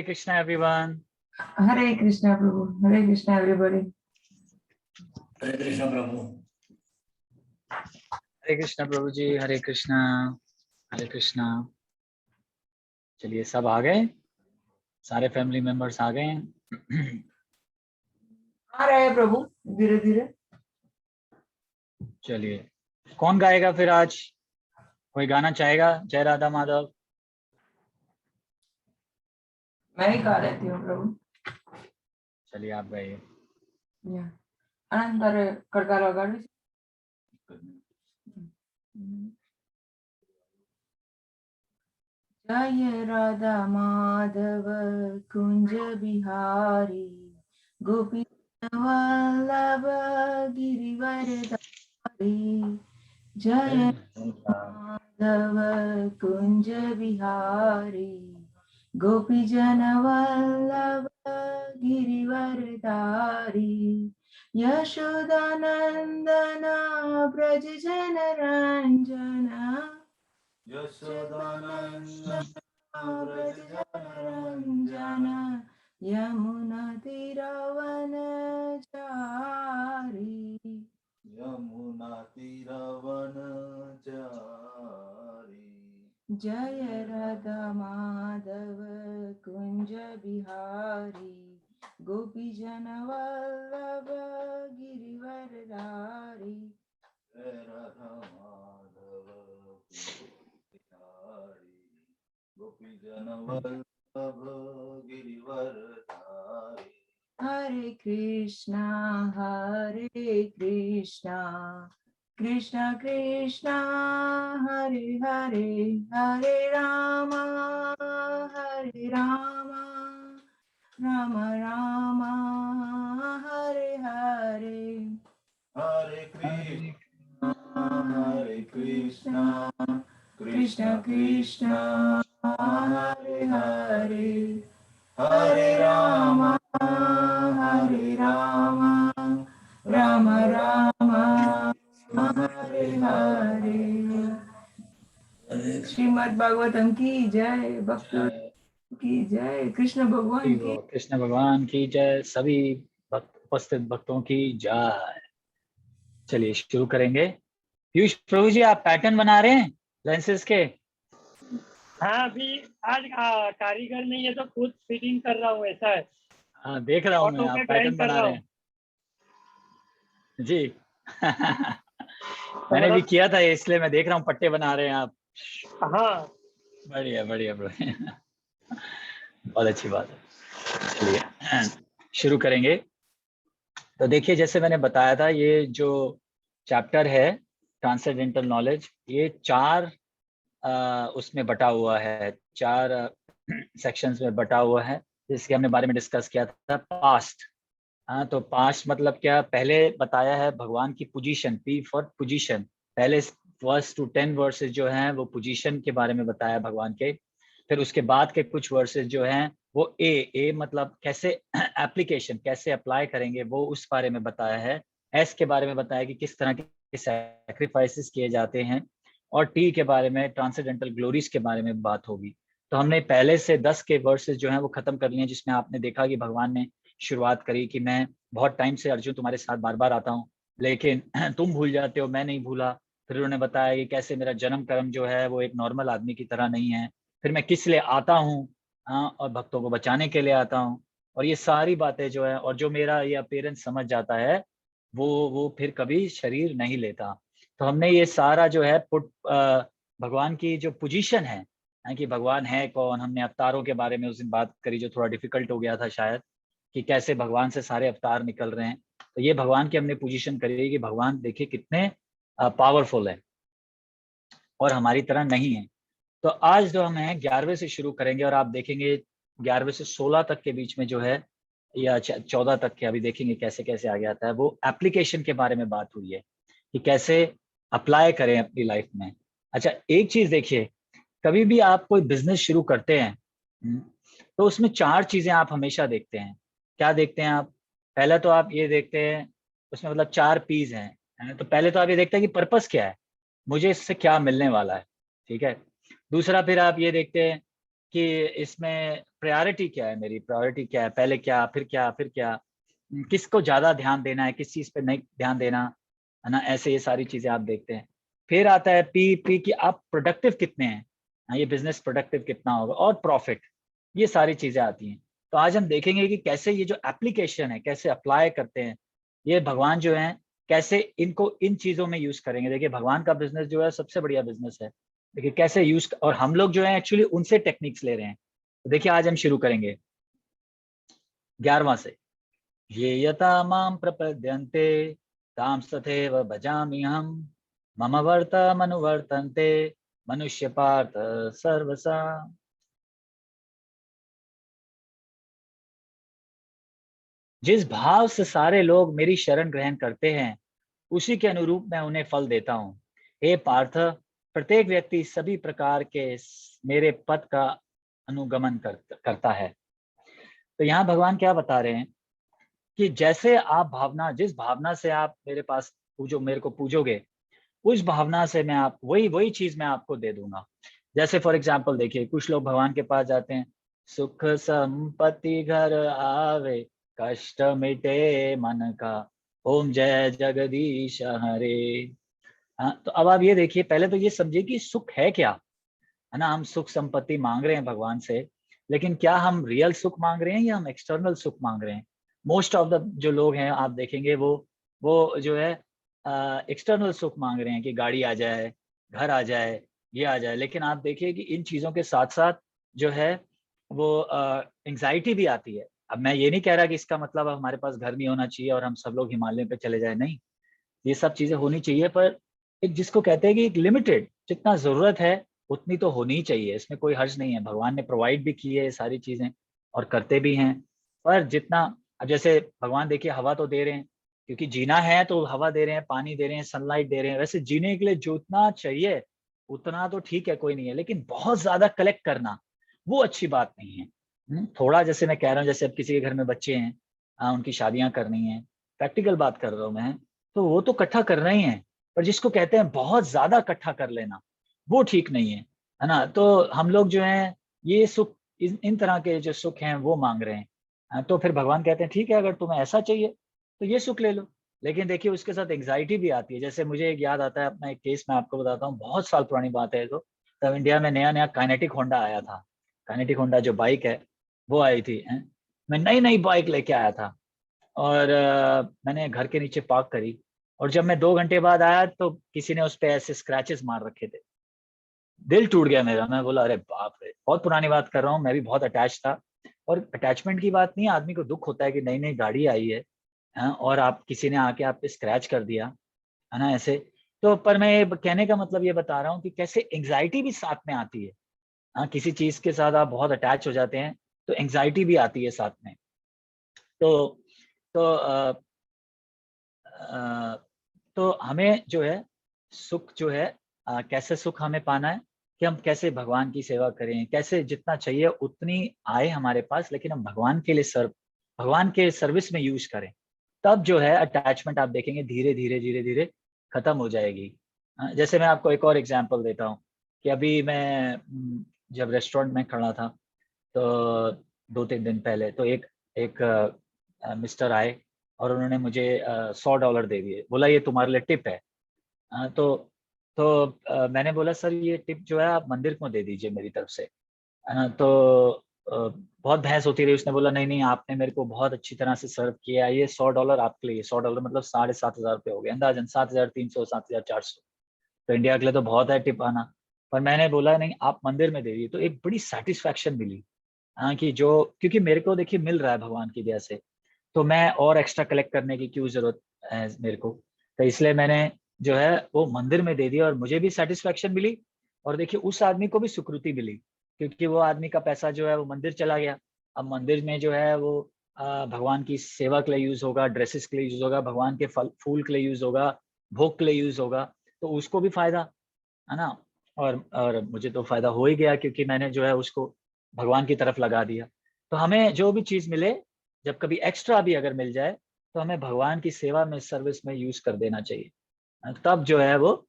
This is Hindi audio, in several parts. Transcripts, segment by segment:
Krishna everyone. Hare Krishna Prabhu. Hare Krishna everybody. Hare Krishna Prabhu. हरे कृष्णा प्रभु जी. हरे कृष्णा. हरे कृष्णा. चलिए सब आ गए, सारे फैमिली मेंबर्स आ गए हैं. आ रहे हैं प्रभु धीरे धीरे. चलिए कौन गाएगा फिर आज? कोई गाना चाहेगा? जय राधा माधव. मैं ही गा लेती हूँ प्रभु. चलिए आप गाइए. अनंतर करता लगा. जय राधा माधव कुंज बिहारी गोपी वल्लभ गिरिवरधारी. जय माधव कुंज बिहारी गोपी जन वल्लभ गिरिवरधारी. यशोदानंदना ब्रज जन रंजना. यशोदानंदना ब्रज जन रंजना. यमुना तीरवनचारी. यमुना तीरवनचारी. जय राधा माधव कुंज बिहारी गोपी जन वल्लभ गिरिवरधारी. जय राधा माधव बिहारी गोपी जन वल्लभ गिरिवरधारी. हरे कृष्णा कृष्णा कृष्णा हरे हरे हरे राम राम राम हरे हरे. हरे कृष्णा कृष्णा कृष्णा हरे हरे हरे राम राम राम हरे हरे. श्रीमद् भागवतम की जय. भक्तों की जय. कृष्ण भगवान की. कृष्ण भगवान की जय. सभी उपस्थित भक्तों की जय. चलिए शुरू करेंगे. पीयूष प्रभु जी, आप पैटर्न बना रहे हैं लेंसेज के? हाँ, अभी आज कारीगर नहीं है तो खुद फिटिंग कर रहा हूँ. ऐसा है. हाँ देख रहा हूँ मैं, ऑटो आप पे पैटर्न ग्राइंड कर बना रहा रहे हूँ. हैं जी. मैंने भी किया था ये, इसलिए मैं देख रहा हूँ पट्टे बना रहे हैं आप. हाँ, बढ़िया बढ़िया बढ़िया. बहुत अच्छी बात है. चलिए शुरू करेंगे. तो देखिए, जैसे मैंने बताया था, ये जो चैप्टर है ट्रांसेंडेंटल नॉलेज, ये चार उसमें बटा हुआ है, चार सेक्शंस में बटा हुआ है, जिसके हमने बारे में डिस्कस किया था. पास्ट. हाँ, तो पास्ट मतलब क्या? पहले बताया है भगवान की पोजीशन, पी फॉर पोजीशन. पहले फर्स्ट टू 10 वर्सेस जो हैं वो पोजीशन के बारे में बताया भगवान के. फिर उसके बाद के कुछ वर्सेस जो हैं वो ए मतलब कैसे एप्लीकेशन, कैसे अप्लाई करेंगे, वो उस बारे में बताया है. एस के बारे में बताया कि किस तरह के सैक्रिफाइसेस किए जाते हैं. और टी के बारे में, ट्रांसेंडेंटल ग्लोरीज के बारे में बात होगी. तो हमने पहले से 10 के वर्सेस जो हैं वो खत्म कर लिए हैं, जिसमें आपने देखा कि भगवान ने शुरुआत करी कि मैं बहुत टाइम से अर्जुन तुम्हारे साथ बार बार आता हूँ, लेकिन तुम भूल जाते हो, मैं नहीं भूला. फिर उन्होंने बताया कि कैसे मेरा जन्म कर्म जो है वो एक नॉर्मल आदमी की तरह नहीं है. फिर मैं किस लिए आता हूँ, और भक्तों को बचाने के लिए आता हूँ. और ये सारी बातें जो है, और जो मेरा ये अपीयरेंस समझ जाता है वो फिर कभी शरीर नहीं लेता. तो हमने ये सारा जो है भगवान की जो पोजीशन है कि भगवान है कौन, हमने अवतारों के बारे में उस दिन बात करी, जो थोड़ा डिफिकल्ट हो गया था शायद, कि कैसे भगवान से सारे अवतार निकल रहे हैं. तो ये भगवान की हमने पोजीशन करी कि भगवान देखिए कितने पावरफुल है और हमारी तरह नहीं है. तो आज जो हम हैं 11वें से शुरू करेंगे, और आप देखेंगे 11वें से 16 तक के बीच में जो है, या 14 तक के, अभी देखेंगे कैसे कैसे आगे आता है. वो एप्लीकेशन के बारे में बात हुई है कि कैसे अप्लाई करें अपनी लाइफ में. अच्छा, एक चीज देखिए, कभी भी आप कोई बिजनेस शुरू करते हैं तो उसमें 4 चीजें आप हमेशा देखते हैं. क्या देखते हैं आप? पहले तो आप ये देखते हैं, उसमें मतलब 4 पीज हैं. तो पहले तो आप ये देखते हैं कि पर्पस क्या है, मुझे इससे क्या मिलने वाला है. ठीक है. दूसरा, फिर आप ये देखते हैं कि इसमें प्रायोरिटी क्या है, मेरी प्रायोरिटी क्या है, पहले क्या फिर क्या फिर क्या, किसको ज्यादा ध्यान देना है, किस चीज पे नहीं ध्यान देना है ना, ऐसे ये सारी चीजें आप देखते हैं। फिर आता है पी कि आप प्रोडक्टिव कितने हैं, ये बिजनेस प्रोडक्टिव कितना होगा, और प्रॉफिट, ये सारी चीजें आती हैं। तो आज हम देखेंगे कि कैसे ये जो एप्लीकेशन है कैसे अप्लाई करते हैं, ये भगवान जो है कैसे इनको इन चीजों में यूज करेंगे। देखिए भगवान का बिजनेस जो है सबसे बढ़िया बिजनेस है, देखिए कैसे यूज, और हम लोग जो है एक्चुअली उनसे टेक्निक्स ले रहे हैं। तो देखिए आज हम शुरू करेंगे 11वां से, ये यथा माम प्रपद्यन्ते ताम तथैव भजामि हम, मम वर्तमनुवर्तन्ते मनुष्य पार्थ सर्वसा। जिस भाव से सारे लोग मेरी शरण ग्रहण करते हैं उसी के अनुरूप मैं उन्हें फल देता हूँ। हे पार्थ, प्रत्येक व्यक्ति सभी प्रकार के मेरे पद का अनुगमन करता है। तो यहाँ भगवान क्या बता रहे हैं कि जैसे आप भावना, जिस भावना से आप मेरे पास पूजो, मेरे को पूजोगे, उस भावना से मैं आप वही वही चीज मैं आपको दे दूंगा। जैसे फॉर एग्जाम्पल देखिए, कुछ लोग भगवान के पास जाते हैं, सुख संपत्ति घर आवे, कष्ट मिटे मन का, ओम जय जगदीश हरे। हाँ, तो अब आप ये देखिए, पहले तो ये समझिए कि सुख है क्या, है ना। हम सुख संपत्ति मांग रहे हैं भगवान से, लेकिन क्या हम रियल सुख मांग रहे हैं या हम एक्सटर्नल सुख मांग रहे हैं। मोस्ट ऑफ द जो लोग हैं आप देखेंगे वो जो है एक्सटर्नल सुख मांग रहे हैं कि गाड़ी आ जाए, घर आ जाए, ये आ जाए। लेकिन आप देखिए कि इन चीजों के साथ साथ जो है वो एंग्जाइटी भी आती है। अब मैं ये नहीं कह रहा कि इसका मतलब हमारे पास घर नहीं होना चाहिए और हम सब लोग हिमालय पे चले जाए, नहीं, ये सब चीजें होनी चाहिए, पर एक जिसको कहते हैं कि एक लिमिटेड, जितना जरूरत है उतनी तो होनी ही चाहिए, इसमें कोई हर्ज नहीं है। भगवान ने प्रोवाइड भी की है ये सारी चीजें और करते भी हैं, पर जितना, अब जैसे भगवान देखिए हवा तो दे रहे हैं, क्योंकि जीना है तो हवा दे रहे हैं, पानी दे रहे हैं, सनलाइट दे रहे हैं। वैसे जीने के लिए जितना चाहिए उतना तो ठीक है, कोई नहीं है, लेकिन बहुत ज्यादा कलेक्ट करना वो अच्छी बात नहीं है। थोड़ा, जैसे मैं कह रहा हूँ, जैसे अब किसी के घर में बच्चे हैं, उनकी शादियां करनी है, प्रैक्टिकल बात कर रहा हूँ मैं, तो वो तो इकट्ठा करना ही है, पर जिसको कहते हैं बहुत ज्यादा इकट्ठा कर लेना, वो ठीक नहीं है ना। तो हम लोग जो है ये सुख, इन तरह के जो सुख हैं वो मांग रहे हैं। तो फिर भगवान कहते हैं ठीक है, अगर तुम्हें ऐसा चाहिए तो ये सुख ले लो। लेकिन देखिए उसके साथ एंग्जाइटी भी आती है। जैसे मुझे एक याद आता है, अपना एक केस मैं आपको बताता हूँ, बहुत साल पुरानी बात है। तो तब इंडिया में नया नया काइनेटिक होंडा आया था। काइनेटिक होंडा जो बाइक है वो आई थी, मैं नई नई बाइक लेके आया था, और मैंने घर के नीचे पार्क करी, और जब मैं 2 घंटे बाद आया तो किसी ने उस पे ऐसे स्क्रैचेस मार रखे थे। दिल टूट गया मेरा, मैं बोला अरे बाप रे, बहुत पुरानी बात कर रहा हूँ, मैं भी बहुत अटैच था। और अटैचमेंट की बात नहीं, आदमी को दुख होता है कि नई नई गाड़ी आई है, हाँ, और आप किसी ने आके आप पे स्क्रैच कर दिया, है ना, ऐसे। तो पर मैं कहने का मतलब ये बता रहा हूँ कि कैसे एंग्जाइटी भी साथ में आती है। हाँ, किसी चीज के साथ आप बहुत अटैच हो जाते हैं तो एंग्जाइटी भी आती है साथ में। तो तो अ, तो हमें जो है सुख जो है, कैसे सुख हमें पाना है कि हम कैसे भगवान की सेवा करें, कैसे जितना चाहिए उतनी आए हमारे पास, लेकिन हम भगवान के लिए भगवान के सर्विस में यूज करें। तब जो है अटैचमेंट आप देखेंगे धीरे धीरे धीरे धीरे खत्म हो जाएगी। जैसे मैं आपको एक और एग्जांपल देता हूँ कि अभी मैं जब रेस्टोरेंट में खड़ा था, तो 2-3 दिन पहले, तो एक एक मिस्टर आए और उन्होंने मुझे $100 दे दिए, बोला ये तुम्हारे लिए टिप है। तो मैंने बोला सर ये टिप जो है आप मंदिर को दे दीजिए मेरी तरफ से, है ना। तो बहुत बहस होती रही, उसने बोला नहीं नहीं, आपने मेरे को बहुत अच्छी तरह से सर्व किया, ये $100 आपके लिए, $100 मतलब 7,500 हो गए अंदाजन, 7,300 7,400, तो इंडिया के लिए तो बहुत है टिप आना। पर मैंने बोला नहीं, आप मंदिर में दे दीजिए। तो एक बड़ी सेटिस्फैक्शन मिली, हाँ, कि जो, क्योंकि मेरे को देखिए मिल रहा है भगवान की दया से, तो मैं और एक्स्ट्रा कलेक्ट करने की क्यों जरूरत है मेरे को। तो इसलिए मैंने जो है वो मंदिर में दे दिया, और मुझे भी सेटिस्फेक्शन मिली, और देखिए उस आदमी को भी सुकृति मिली, क्योंकि वो आदमी का पैसा जो है वो मंदिर चला गया। अब मंदिर में जो है वो भगवान की सेवा के लिए यूज होगा, ड्रेसेस के लिए यूज होगा, भगवान के फल फूल के लिए यूज होगा, भोग के लिए यूज होगा, तो उसको भी फायदा, है ना। और मुझे तो फायदा हो ही गया, क्योंकि मैंने जो है उसको भगवान की तरफ लगा दिया। तो हमें जो भी चीज मिले, जब कभी एक्स्ट्रा भी अगर मिल जाए, तो हमें भगवान की सेवा में, सर्विस में यूज कर देना चाहिए। तब जो है वो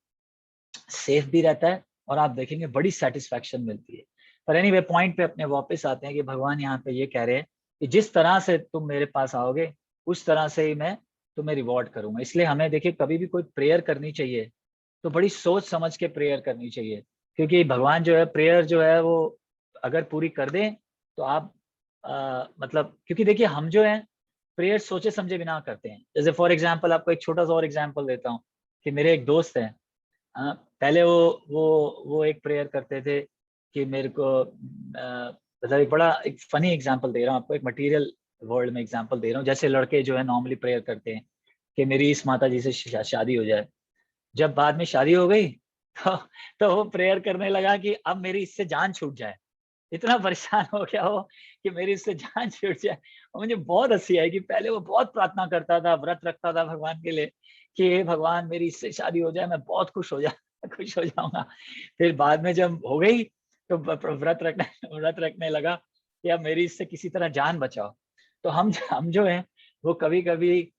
सेफ भी रहता है, और आप देखेंगे बड़ी सेटिस्फैक्शन मिलती है। पर एनीवे पॉइंट पे अपने वापस आते हैं कि भगवान यहाँ पे ये कह रहे हैं कि जिस तरह से तुम मेरे पास आओगे उस तरह से ही मैं तुम्हें रिवॉर्ड करूंगा। इसलिए हमें देखिए कभी भी कोई प्रेयर करनी चाहिए तो बड़ी सोच समझ के प्रेयर करनी चाहिए, क्योंकि भगवान जो है प्रेयर जो है वो अगर पूरी कर दें तो आप मतलब क्योंकि देखिए हम जो है प्रेयर सोचे समझे बिना करते हैं। जैसे फॉर एग्जांपल आपको एक छोटा सा और एग्जांपल देता हूँ कि मेरे एक दोस्त हैं, पहले वो एक प्रेयर करते थे कि मेरे को मतलब एक बड़ा एक फनी एग्जांपल दे रहा हूँ आपको, एक मटेरियल वर्ल्ड में एग्जांपल दे रहा हूँ। जैसे लड़के जो है नॉर्मली प्रेयर करते हैं कि मेरी इस माता जी से शादी हो जाए। जब बाद में शादी हो गई तो वो प्रेयर करने लगा कि अब मेरी इससे जान छूट जाए। इतना परेशान हो गया वो कि मेरी इससे जान छूट जाए। और मुझे बहुत हंसी आई कि पहले वो बहुत प्रार्थना करता था, व्रत रखता था भगवान के लिए कि हे भगवान मेरी इससे शादी हो जाए, मैं बहुत खुश हो जाऊंगा। फिर बाद में जब हो गई तो व्रत रखने लगा कि अब मेरी इससे किसी तरह जान बचाओ। तो हम जो है वो कभी कभी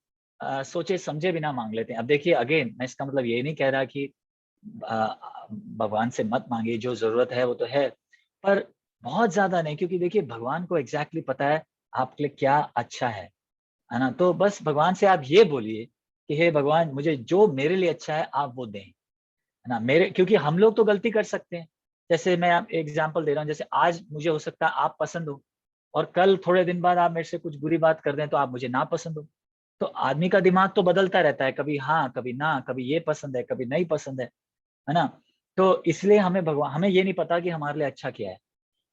सोचे समझे बिना मांग लेते हैं। अब देखिए अगेन मैं इसका मतलब ये नहीं कह रहा कि भगवान से मत मांगिए, जो जरूरत है वो तो है, पर बहुत ज्यादा नहीं, क्योंकि देखिए भगवान को एग्जैक्टली पता है आपके लिए क्या अच्छा है ना। तो बस भगवान से आप ये बोलिए कि हे भगवान मुझे जो मेरे लिए अच्छा है आप वो दें, है ना। मेरे क्योंकि हम लोग तो गलती कर सकते हैं। जैसे मैं आप एग्जांपल दे रहा हूँ, जैसे आज मुझे हो सकता है आप पसंद हो और कल थोड़े दिन बाद आप मेरे से कुछ बुरी बात कर दें तो आप मुझे ना पसंद हो। तो आदमी का दिमाग तो बदलता रहता है, कभी हाँ कभी ना, कभी ये पसंद है कभी नहीं पसंद है ना। तो इसलिए हमें ये नहीं पता कि हमारे लिए अच्छा क्या है।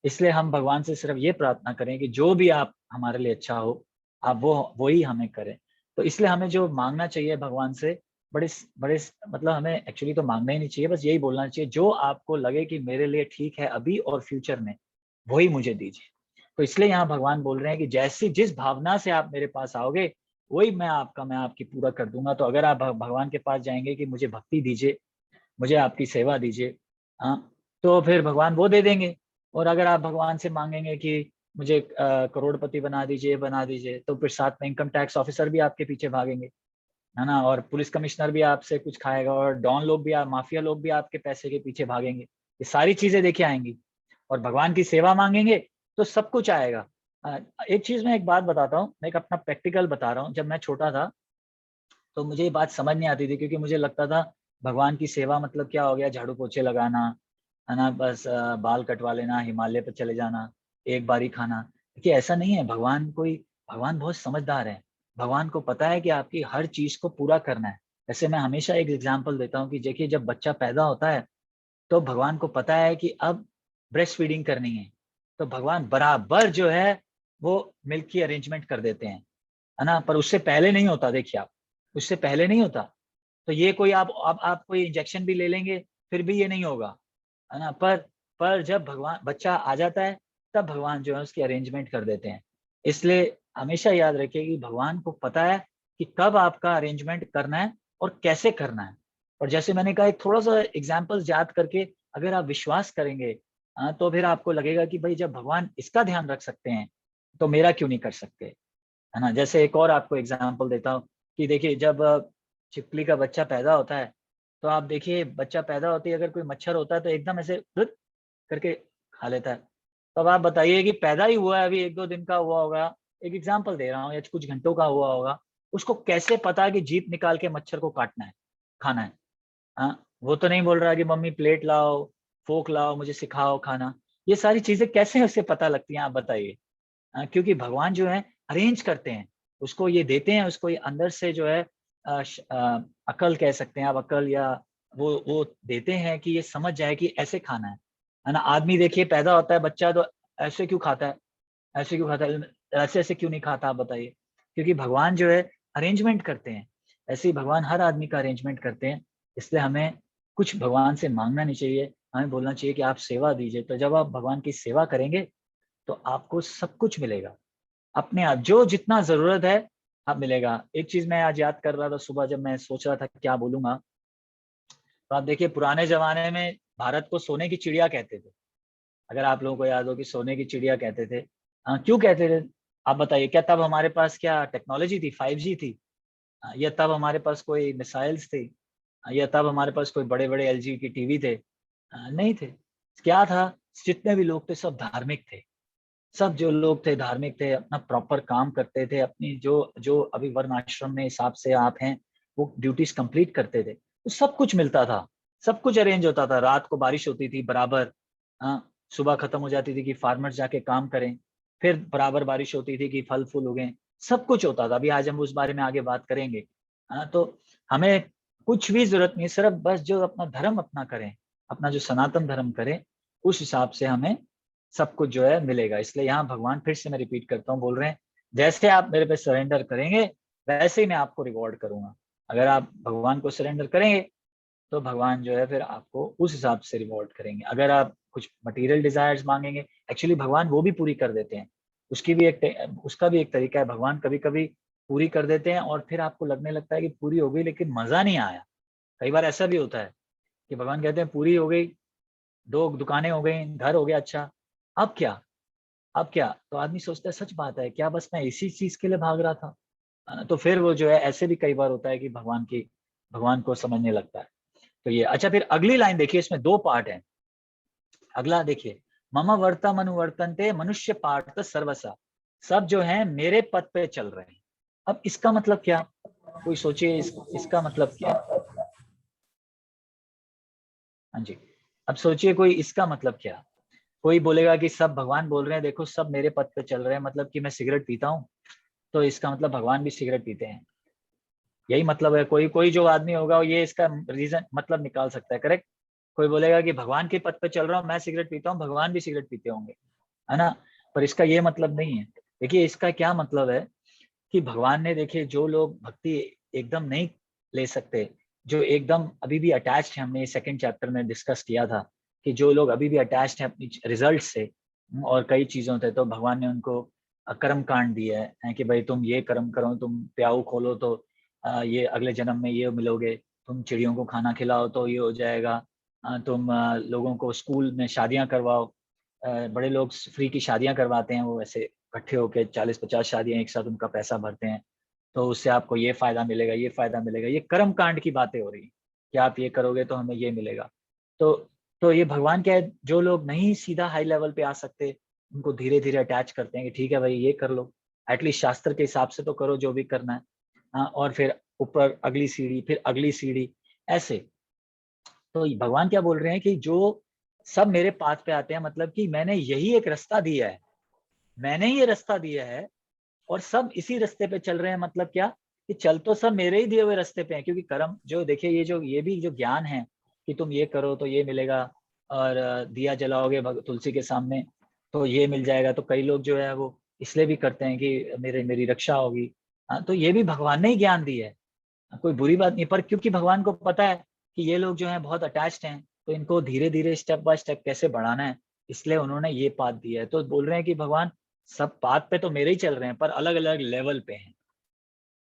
इसलिए हम भगवान से सिर्फ ये प्रार्थना करें कि जो भी आप हमारे लिए अच्छा हो आप वो ही हमें करें। तो इसलिए हमें जो मांगना चाहिए भगवान से बड़े बड़े मतलब हमें एक्चुअली तो मांगना ही नहीं चाहिए, बस यही बोलना चाहिए जो आपको लगे कि मेरे लिए ठीक है अभी और फ्यूचर में वही मुझे दीजिए। तो इसलिए यहाँ भगवान बोल रहे हैं कि जैसी जिस भावना से आप मेरे पास आओगे वही मैं आपकी पूरा कर दूंगा। तो अगर आप भगवान के पास जाएंगे कि मुझे भक्ति दीजिए, मुझे आपकी सेवा दीजिए, हाँ, तो फिर भगवान वो दे देंगे। और अगर आप भगवान से मांगेंगे कि मुझे करोड़पति बना दीजिए, तो फिर साथ में इनकम टैक्स ऑफिसर भी आपके पीछे भागेंगे, है ना, और पुलिस कमिश्नर भी आपसे कुछ खाएगा और डॉन लोग भी, माफिया लोग भी आपके पैसे के पीछे भागेंगे। ये सारी चीजें देखिए आएंगी। और भगवान की सेवा मांगेंगे तो सब कुछ आएगा। एक चीज मैं एक बात बताता हूँ, मैं एक अपना प्रैक्टिकल बता रहा हूँ। जब मैं छोटा था तो मुझे ये बात समझ नहीं आती थी, क्योंकि मुझे लगता था भगवान की सेवा मतलब क्या हो गया, झाड़ू पोछे लगाना, है ना, बस बाल कटवा लेना, हिमालय पर चले जाना, एक बारी खाना। देखिए ऐसा नहीं है। भगवान बहुत समझदार है। भगवान को पता है कि आपकी हर चीज को पूरा करना है। ऐसे मैं हमेशा एक एग्जाम्पल देता हूँ कि देखिए जब बच्चा पैदा होता है तो भगवान को पता है कि अब ब्रेस्ट फीडिंग करनी है, तो भगवान बराबर जो है वो मिल्क की अरेंजमेंट कर देते हैं, है ना। पर उससे पहले नहीं होता, देखिए आप, उससे पहले नहीं होता। तो ये कोई आप कोई इंजेक्शन भी ले लेंगे फिर भी ये नहीं होगा, है ना। पर जब भगवान बच्चा आ जाता है तब भगवान जो है उसकी अरेंजमेंट कर देते हैं। इसलिए हमेशा याद रखिए कि भगवान को पता है कि कब आपका अरेंजमेंट करना है और कैसे करना है। और जैसे मैंने कहा एक थोड़ा सा एग्जाम्पल याद करके अगर आप विश्वास करेंगे, तो फिर आपको लगेगा कि भाई जब भगवान इसका ध्यान रख सकते हैं तो मेरा क्यों नहीं कर सकते, है ना। जैसे एक और आपको एग्जाम्पल देता हूँ कि देखिए जब छिपकली का बच्चा पैदा होता है तो आप देखिए बच्चा पैदा होते ही अगर कोई मच्छर होता है तो एकदम ऐसे रुत करके खा लेता है। तो अब आप बताइए कि पैदा ही हुआ है, अभी 1-2 दिन का हुआ होगा, एक एग्जाम्पल दे रहा हूँ, या कुछ घंटों का हुआ होगा, उसको कैसे पता है कि जीप निकाल के मच्छर को काटना है, खाना है। हाँ, वो तो नहीं बोल रहा कि मम्मी प्लेट लाओ, फोक लाओ, मुझे सिखाओ खाना। ये सारी चीजें कैसे उसे पता लगती हैं आप बताइए। क्योंकि भगवान जो है अरेंज करते हैं, उसको ये देते हैं, उसको ये अंदर से जो है अकल कह सकते हैं आप, अकल, या वो देते हैं कि ये समझ जाए कि ऐसे खाना है ना। आदमी देखिए पैदा होता है बच्चा तो ऐसे क्यों खाता है, ऐसे क्यों खाता है, ऐसे ऐसे क्यों नहीं खाता, आप बताइए। क्योंकि भगवान जो है अरेंजमेंट करते हैं। ऐसे ही भगवान हर आदमी का अरेंजमेंट करते हैं। इसलिए हमें कुछ भगवान से मांगना नहीं चाहिए, हमें बोलना चाहिए कि आप सेवा दीजिए। तो जब आप भगवान की सेवा करेंगे तो आपको सब कुछ मिलेगा अपने आप, जो जितना जरूरत है आप मिलेगा। एक चीज मैं आज याद कर रहा था सुबह जब मैं सोच रहा था क्या बोलूंगा, तो आप देखिए पुराने जमाने में भारत को सोने की चिड़िया कहते थे। अगर आप लोगों को याद हो कि सोने की चिड़िया कहते थे, क्यों कहते थे आप बताइए। क्या तब हमारे पास क्या टेक्नोलॉजी थी, 5G थी, या तब हमारे पास कोई मिसाइल्स थी, या तब हमारे पास कोई बड़े बड़े LG की टीवी थे, नहीं थे। क्या था जितने भी लोग थे सब धार्मिक थे, सब जो लोग थे धार्मिक थे, अपना प्रॉपर काम करते थे, अपनी जो जो अभी वर्ण आश्रम में हिसाब से आप हैं वो ड्यूटीज कंप्लीट करते थे, तो सब कुछ मिलता था, सब कुछ अरेंज होता था। रात को बारिश होती थी बराबर, हाँ, सुबह खत्म हो जाती थी कि फार्मर्स जाके काम करें, फिर बराबर बारिश होती थी कि फल फूल उगें, सब कुछ होता था। अभी आज हम उस बारे में आगे बात करेंगे। हाँ, तो हमें कुछ भी जरूरत नहीं, सिर्फ बस जो अपना धर्म अपना करें, अपना जो सनातन धर्म करें, उस हिसाब से हमें सब कुछ जो है मिलेगा। इसलिए यहाँ भगवान, फिर से मैं रिपीट करता हूँ, बोल रहे हैं जैसे आप मेरे पे सरेंडर करेंगे वैसे ही मैं आपको रिवॉर्ड करूंगा। अगर आप भगवान को सरेंडर करेंगे तो भगवान जो है फिर आपको उस हिसाब से रिवॉर्ड करेंगे। अगर आप कुछ मटेरियल डिजायर्स मांगेंगे, एक्चुअली भगवान वो भी पूरी कर देते हैं, उसका भी एक तरीका है। भगवान कभी कभी पूरी कर देते हैं और फिर आपको लगने लगता है कि पूरी हो गई लेकिन मजा नहीं आया। कई बार ऐसा भी होता है कि भगवान कहते हैं पूरी हो गई, 2 दुकानें हो गई, घर हो गया, अच्छा अब क्या, अब क्या? तो आदमी सोचता है सच बात है क्या, बस मैं इसी चीज के लिए भाग रहा था। तो फिर वो जो है, ऐसे भी कई बार होता है कि भगवान को समझने लगता है। तो ये अच्छा, फिर अगली लाइन देखिए, इसमें 2 पार्ट है। अगला देखिए, मम वर्तम अनुवर्तन्ते मनुष्य पार्थ सर्वसा, सब जो है मेरे पद पे चल रहे हैं। अब इसका मतलब क्या, कोई सोचिए इसका मतलब क्या है? हाँ जी, अब सोचिए कोई इसका मतलब क्या। कोई बोलेगा कि सब भगवान बोल रहे हैं, देखो सब मेरे पद पे चल रहे हैं, मतलब कि मैं सिगरेट पीता हूँ तो इसका मतलब भगवान भी सिगरेट पीते हैं, यही मतलब है। कोई कोई जो आदमी होगा ये इसका रीजन मतलब निकाल सकता है, करेक्ट। कोई बोलेगा कि भगवान के पद पे चल रहा हूँ, मैं सिगरेट पीता हूँ, भगवान भी सिगरेट पीते होंगे, है ना। पर इसका ये मतलब नहीं है। देखिए इसका क्या मतलब है कि भगवान ने, देखिए जो लोग भक्ति एकदम नहीं ले सकते, जो एकदम अभी भी अटैच्ड है, हमने सेकंड चैप्टर में डिस्कस किया था कि जो लोग अभी भी अटैच्ड है अपनी रिजल्ट से और कई चीजों से, तो भगवान ने उनको कर्म कांड दिया है कि भाई तुम ये कर्म करो, तुम प्याऊ खोलो तो ये अगले जन्म में ये मिलोगे, तुम चिड़ियों को खाना खिलाओ तो ये हो जाएगा, तुम लोगों को स्कूल में शादियां करवाओ, बड़े लोग फ्री की शादियां करवाते हैं, वो ऐसे इकट्ठे होकर 40-50 शादियां एक साथ उनका पैसा भरते हैं, तो उससे आपको ये फायदा मिलेगा, ये फायदा मिलेगा। ये कर्म कांड की बातें हो रही है कि आप ये करोगे तो हमें ये मिलेगा। तो तो ये भगवान क्या है, जो लोग नहीं सीधा हाई लेवल पे आ सकते उनको धीरे धीरे अटैच करते हैं कि ठीक है भाई ये कर लो, एटलीस्ट शास्त्र के हिसाब से तो करो जो भी करना है। हाँ, और फिर ऊपर अगली सीढ़ी, फिर अगली सीढ़ी, ऐसे। तो भगवान क्या बोल रहे हैं कि जो सब मेरे पाथ पे आते हैं, मतलब कि मैंने यही एक रास्ता दिया है, मैंने ही ये रास्ता दिया है और सब इसी रास्ते पे चल रहे हैं। मतलब क्या, कि चल तो सब मेरे ही दिए हुए रास्ते पे हैं, क्योंकि कर्म जो, देखिए ये भी जो ज्ञान है कि तुम ये करो तो ये मिलेगा, और दिया जलाओगे तुलसी के सामने तो ये मिल जाएगा, तो कई लोग जो है वो इसलिए भी करते हैं कि मेरी रक्षा होगी। हाँ, तो ये भी भगवान ने ही ज्ञान दी है, कोई बुरी बात नहीं। पर क्योंकि भगवान को पता है कि ये लोग जो हैं बहुत अटैच्ड हैं, तो इनको धीरे धीरे स्टेप बाय स्टेप कैसे बढ़ाना है, इसलिए उन्होंने ये पाथ दिया है। तो बोल रहे हैं कि भगवान सब पाथ पे तो मेरे ही चल रहे हैं, पर अलग अलग लेवल पे हैं,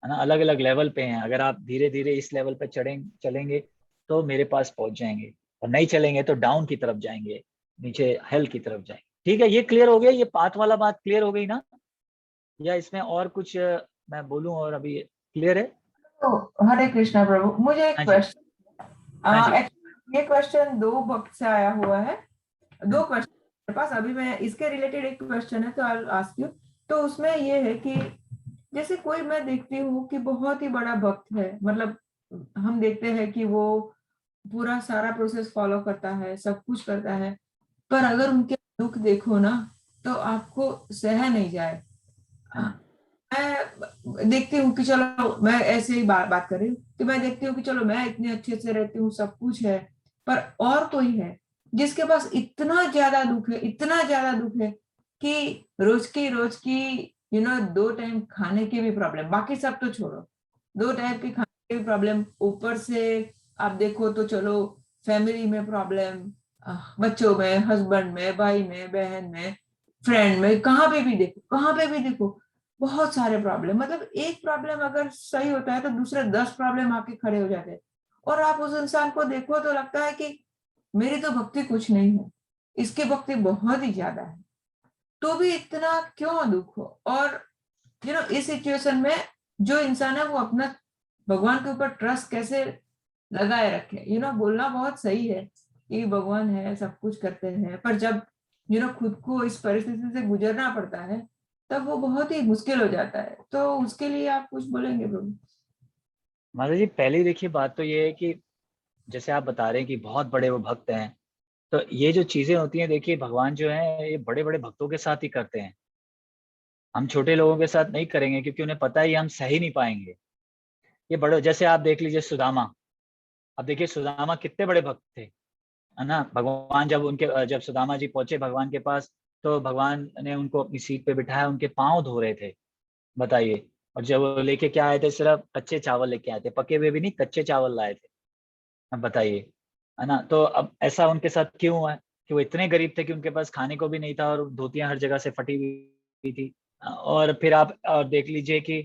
है ना, अलग अलग लेवल पे हैं। अगर आप धीरे धीरे इस लेवल पे चलेंगे तो मेरे पास पहुंच जाएंगे, और नहीं चलेंगे तो डाउन की तरफ जाएंगे, नीचे हेल की तरफ जाएंगे। ठीक है, ये क्लियर हो गया, ये पाथ वाला बात क्लियर हो गई ना, या इसमें और कुछ मैं बोलूं और अभी क्लियर है? तो हरे कृष्णा प्रभु, मुझे एक हाँ जी, क्वेश्चन, हाँ जी, ये क्वेश्चन 2 वक्त से आया हुआ है, 2 हाँ, क्वेश्चन मेरे पास। अभी मैं इसके रिलेटेड एक क्वेश्चन है तो आई आस्क यू। तो उसमें ये है कि जैसे कोई, मैं देखती हूँ कि बहुत ही बड़ा भक्त है, मतलब हम देखते हैं कि वो पूरा सारा प्रोसेस फॉलो करता है, सब कुछ करता है, पर अगर उनके दुख देखो ना तो आपको सह नहीं जाए। मैं देखती हूँ कि चलो, मैं ऐसे ही बात कर रही हूँ कि मैं देखती हूँ कि चलो मैं इतने अच्छे से रहती हूँ, सब कुछ है, पर और कोई है जिसके पास इतना ज्यादा दुख है, इतना ज्यादा दुख है कि रोज की 2 टाइम खाने की भी प्रॉब्लम, बाकी सब तो छोड़ो, 2 टाइम की खाने की भी प्रॉब्लम, ऊपर से आप देखो तो चलो फैमिली में प्रॉब्लम, बच्चों में, हस्बैंड में, भाई में, बहन में, फ्रेंड में, कहाँ पे भी देखो, कहाँ पे भी देखो बहुत सारे प्रॉब्लम। मतलब एक प्रॉब्लम अगर सही होता है तो दूसरे 10 प्रॉब्लम आके खड़े हो जाते हैं, और आप उस इंसान को देखो तो लगता है कि मेरी तो भक्ति कुछ नहीं है, इसकी भक्ति बहुत ही ज्यादा है, तो भी इतना क्यों दुख हो। और इस सिचुएशन में जो इंसान है वो अपना भगवान के ऊपर ट्रस्ट कैसे लगाए रखे, बोलना बहुत सही है कि भगवान है, सब कुछ करते हैं, पर जब खुद को इस परिस्थिति से गुजरना पड़ता है तब वो बहुत ही मुश्किल हो जाता है। तो उसके लिए आप कुछ बोलेंगे प्रभु? माता जी, पहली देखिए बात तो ये है कि जैसे आप बता रहे हैं कि बहुत बड़े वो भक्त हैं, तो ये जो चीजें होती हैं, देखिए भगवान जो है ये बड़े बड़े भक्तों के साथ ही करते हैं। हम छोटे लोगों के साथ नहीं करेंगे, क्योंकि उन्हें पता है ये हम सही नहीं पाएंगे। ये बड़े, जैसे आप देख लीजिए सुदामा। अब देखिए सुदामा कितने बड़े भक्त थे, है ना। भगवान जब सुदामा जी पहुंचे भगवान के पास, तो भगवान ने उनको अपनी सीट पे बिठाया, उनके पाँव धो रहे थे, बताइए। और जब वो लेके क्या आए थे, सिर्फ कच्चे चावल लेके आए थे, पके हुए भी नहीं, कच्चे चावल लाए थे। अब बताइए, है ना। तो अब ऐसा उनके साथ क्यों हुआ है कि वो इतने गरीब थे कि उनके पास खाने को भी नहीं था, और धोतियां हर जगह से फटी हुई थी। और फिर आप और देख लीजिए कि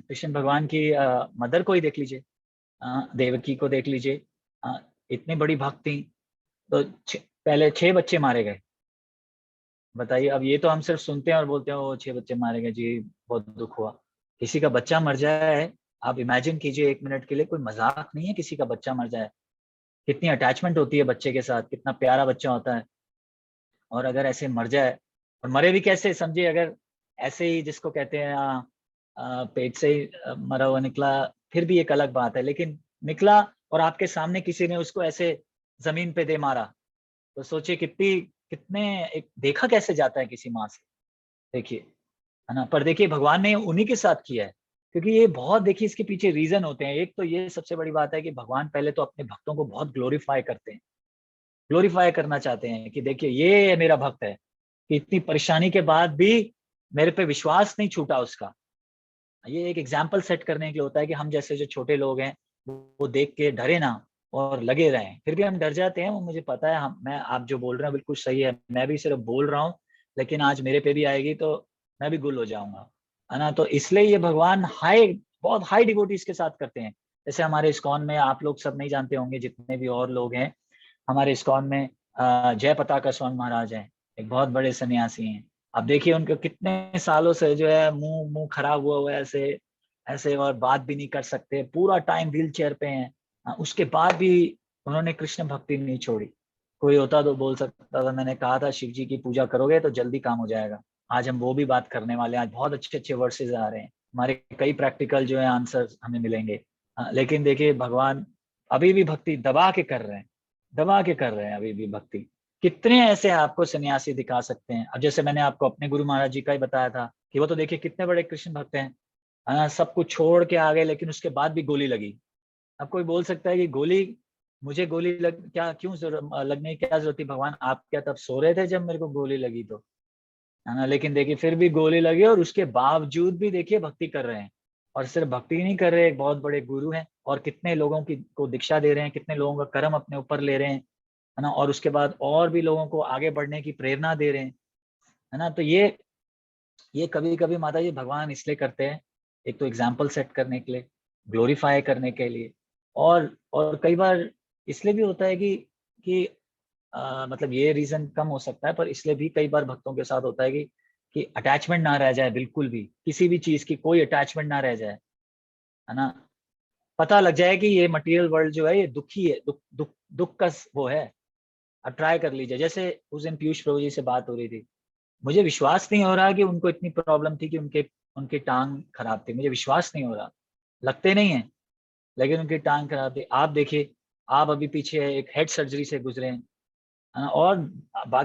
कृष्ण भगवान की मदर को ही देख लीजिए, देवकी को देख लीजिए। इतनी बड़ी भक्त थी, तो पहले 6 बच्चे मारे गए, बताइए। अब ये तो हम सिर्फ सुनते हैं और बोलते हैं वो 6 बच्चे मारे गए जी, बहुत दुख हुआ। किसी का बच्चा मर जाए, आप इमेजिन कीजिए 1 मिनट के लिए, कोई मजाक नहीं है, किसी का बच्चा मर जाए। कितनी अटैचमेंट होती है बच्चे के साथ, कितना प्यारा बच्चा होता है। और अगर ऐसे मर जाए, और मरे भी कैसे, समझिए, अगर ऐसे ही जिसको कहते हैं पेट से ही मरा हुआ निकला, फिर भी एक अलग बात है, लेकिन निकला और आपके सामने किसी ने उसको ऐसे जमीन पे दे मारा, तो सोचिए कितने एक देखा कैसे जाता है किसी माँ से, देखिए, है ना। पर देखिए भगवान ने उन्हीं के साथ किया है, क्योंकि ये बहुत, देखिए इसके पीछे रीजन होते हैं। एक तो ये सबसे बड़ी बात है कि भगवान पहले तो अपने भक्तों को बहुत ग्लोरीफाई करते हैं, ग्लोरीफाई करना चाहते हैं कि देखिए ये मेरा भक्त है, कि इतनी परेशानी के बाद भी मेरे पे विश्वास नहीं छूटा उसका। ये एक एग्जाम्पल सेट करने के लिए होता है कि हम जैसे जो छोटे लोग हैं वो देख के डरे ना और लगे रहें। फिर भी हम डर जाते हैं, वो मुझे पता है, हम मैं आप जो बोल रहे हैं बिल्कुल सही है, मैं भी सिर्फ बोल रहा हूँ, लेकिन आज मेरे पे भी आएगी तो मैं भी गुल हो जाऊंगा, है ना। तो इसलिए ये भगवान बहुत हाई डिवोटीज के साथ करते हैं। जैसे हमारे इस्कॉन में, आप लोग सब नहीं जानते होंगे, जितने भी और लोग हैं हमारे इस्कॉन में, जय पताका स्वामी महाराज हैं, एक बहुत बड़े सन्यासी हैं। अब देखिए उनके कितने सालों से जो है मुंह मुंह खराब हुआ है, ऐसे ऐसे, और बात भी नहीं कर सकते, पूरा टाइम व्हील चेयर पे हैं। उसके बाद भी उन्होंने कृष्ण भक्ति नहीं छोड़ी। कोई होता तो बोल सकता था, मैंने कहा था शिव जी की पूजा करोगे तो जल्दी काम हो जाएगा। आज हम वो भी बात करने वाले हैं। आज बहुत अच्छे अच्छे वर्सेस आ रहे हैं, हमारे कई प्रैक्टिकल जो है आंसर हमें मिलेंगे। लेकिन देखिए भगवान अभी भी भक्ति दबा के कर रहे हैं, दबा के कर रहे हैं अभी भी भक्ति। कितने ऐसे आपको सन्यासी दिखा सकते हैं। अब जैसे मैंने आपको अपने गुरु महाराज जी का ही बताया था कि वो तो देखिए कितने बड़े कृष्ण भक्त हैं, सब कुछ छोड़ के आ गए, लेकिन उसके बाद भी गोली लगी। अब कोई बोल सकता है कि मुझे गोली क्या क्यों लगने की क्या जरूरत थी भगवान, आप क्या तब सो रहे थे जब मेरे को गोली लगी तो, है ना। लेकिन देखिए फिर भी गोली लगी और उसके बावजूद भी देखिए भक्ति कर रहे हैं। और सिर्फ भक्ति नहीं कर रहे, एक बहुत बड़े गुरु हैं, और कितने लोगों की को दीक्षा दे रहे हैं, कितने लोगों का कर्म अपने ऊपर ले रहे हैं, है ना। और उसके बाद और भी लोगों को आगे बढ़ने की प्रेरणा दे रहे हैं, है ना। तो ये कभी कभी माता जी भगवान इसलिए करते हैं, एक तो एग्जाम्पल सेट करने के लिए, ग्लोरीफाई करने के लिए, और कई बार इसलिए भी होता है कि मतलब ये रीजन कम हो सकता है, पर इसलिए भी कई बार भक्तों के साथ होता है कि अटैचमेंट ना रह जाए, बिल्कुल भी किसी भी चीज की कोई अटैचमेंट ना रह जाए, है ना। पता लग जाए कि ये मटेरियल वर्ल्ड जो है ये दुखी है, दुख का वो है। अब ट्राई कर लीजिए, जैसे उस दिन पीयूष प्रभु जी से बात हो रही थी, मुझे विश्वास नहीं हो रहा कि उनको इतनी प्रॉब्लम थी कि उनके उनकी टांग खराब थी, मुझे विश्वास नहीं हो रहा, लगते नहीं है, लेकिन उनकी टांग खराब थी। आप देखिए, आप अभी पीछे एक हेड सर्जरी से गुजरे हैं, है ना। और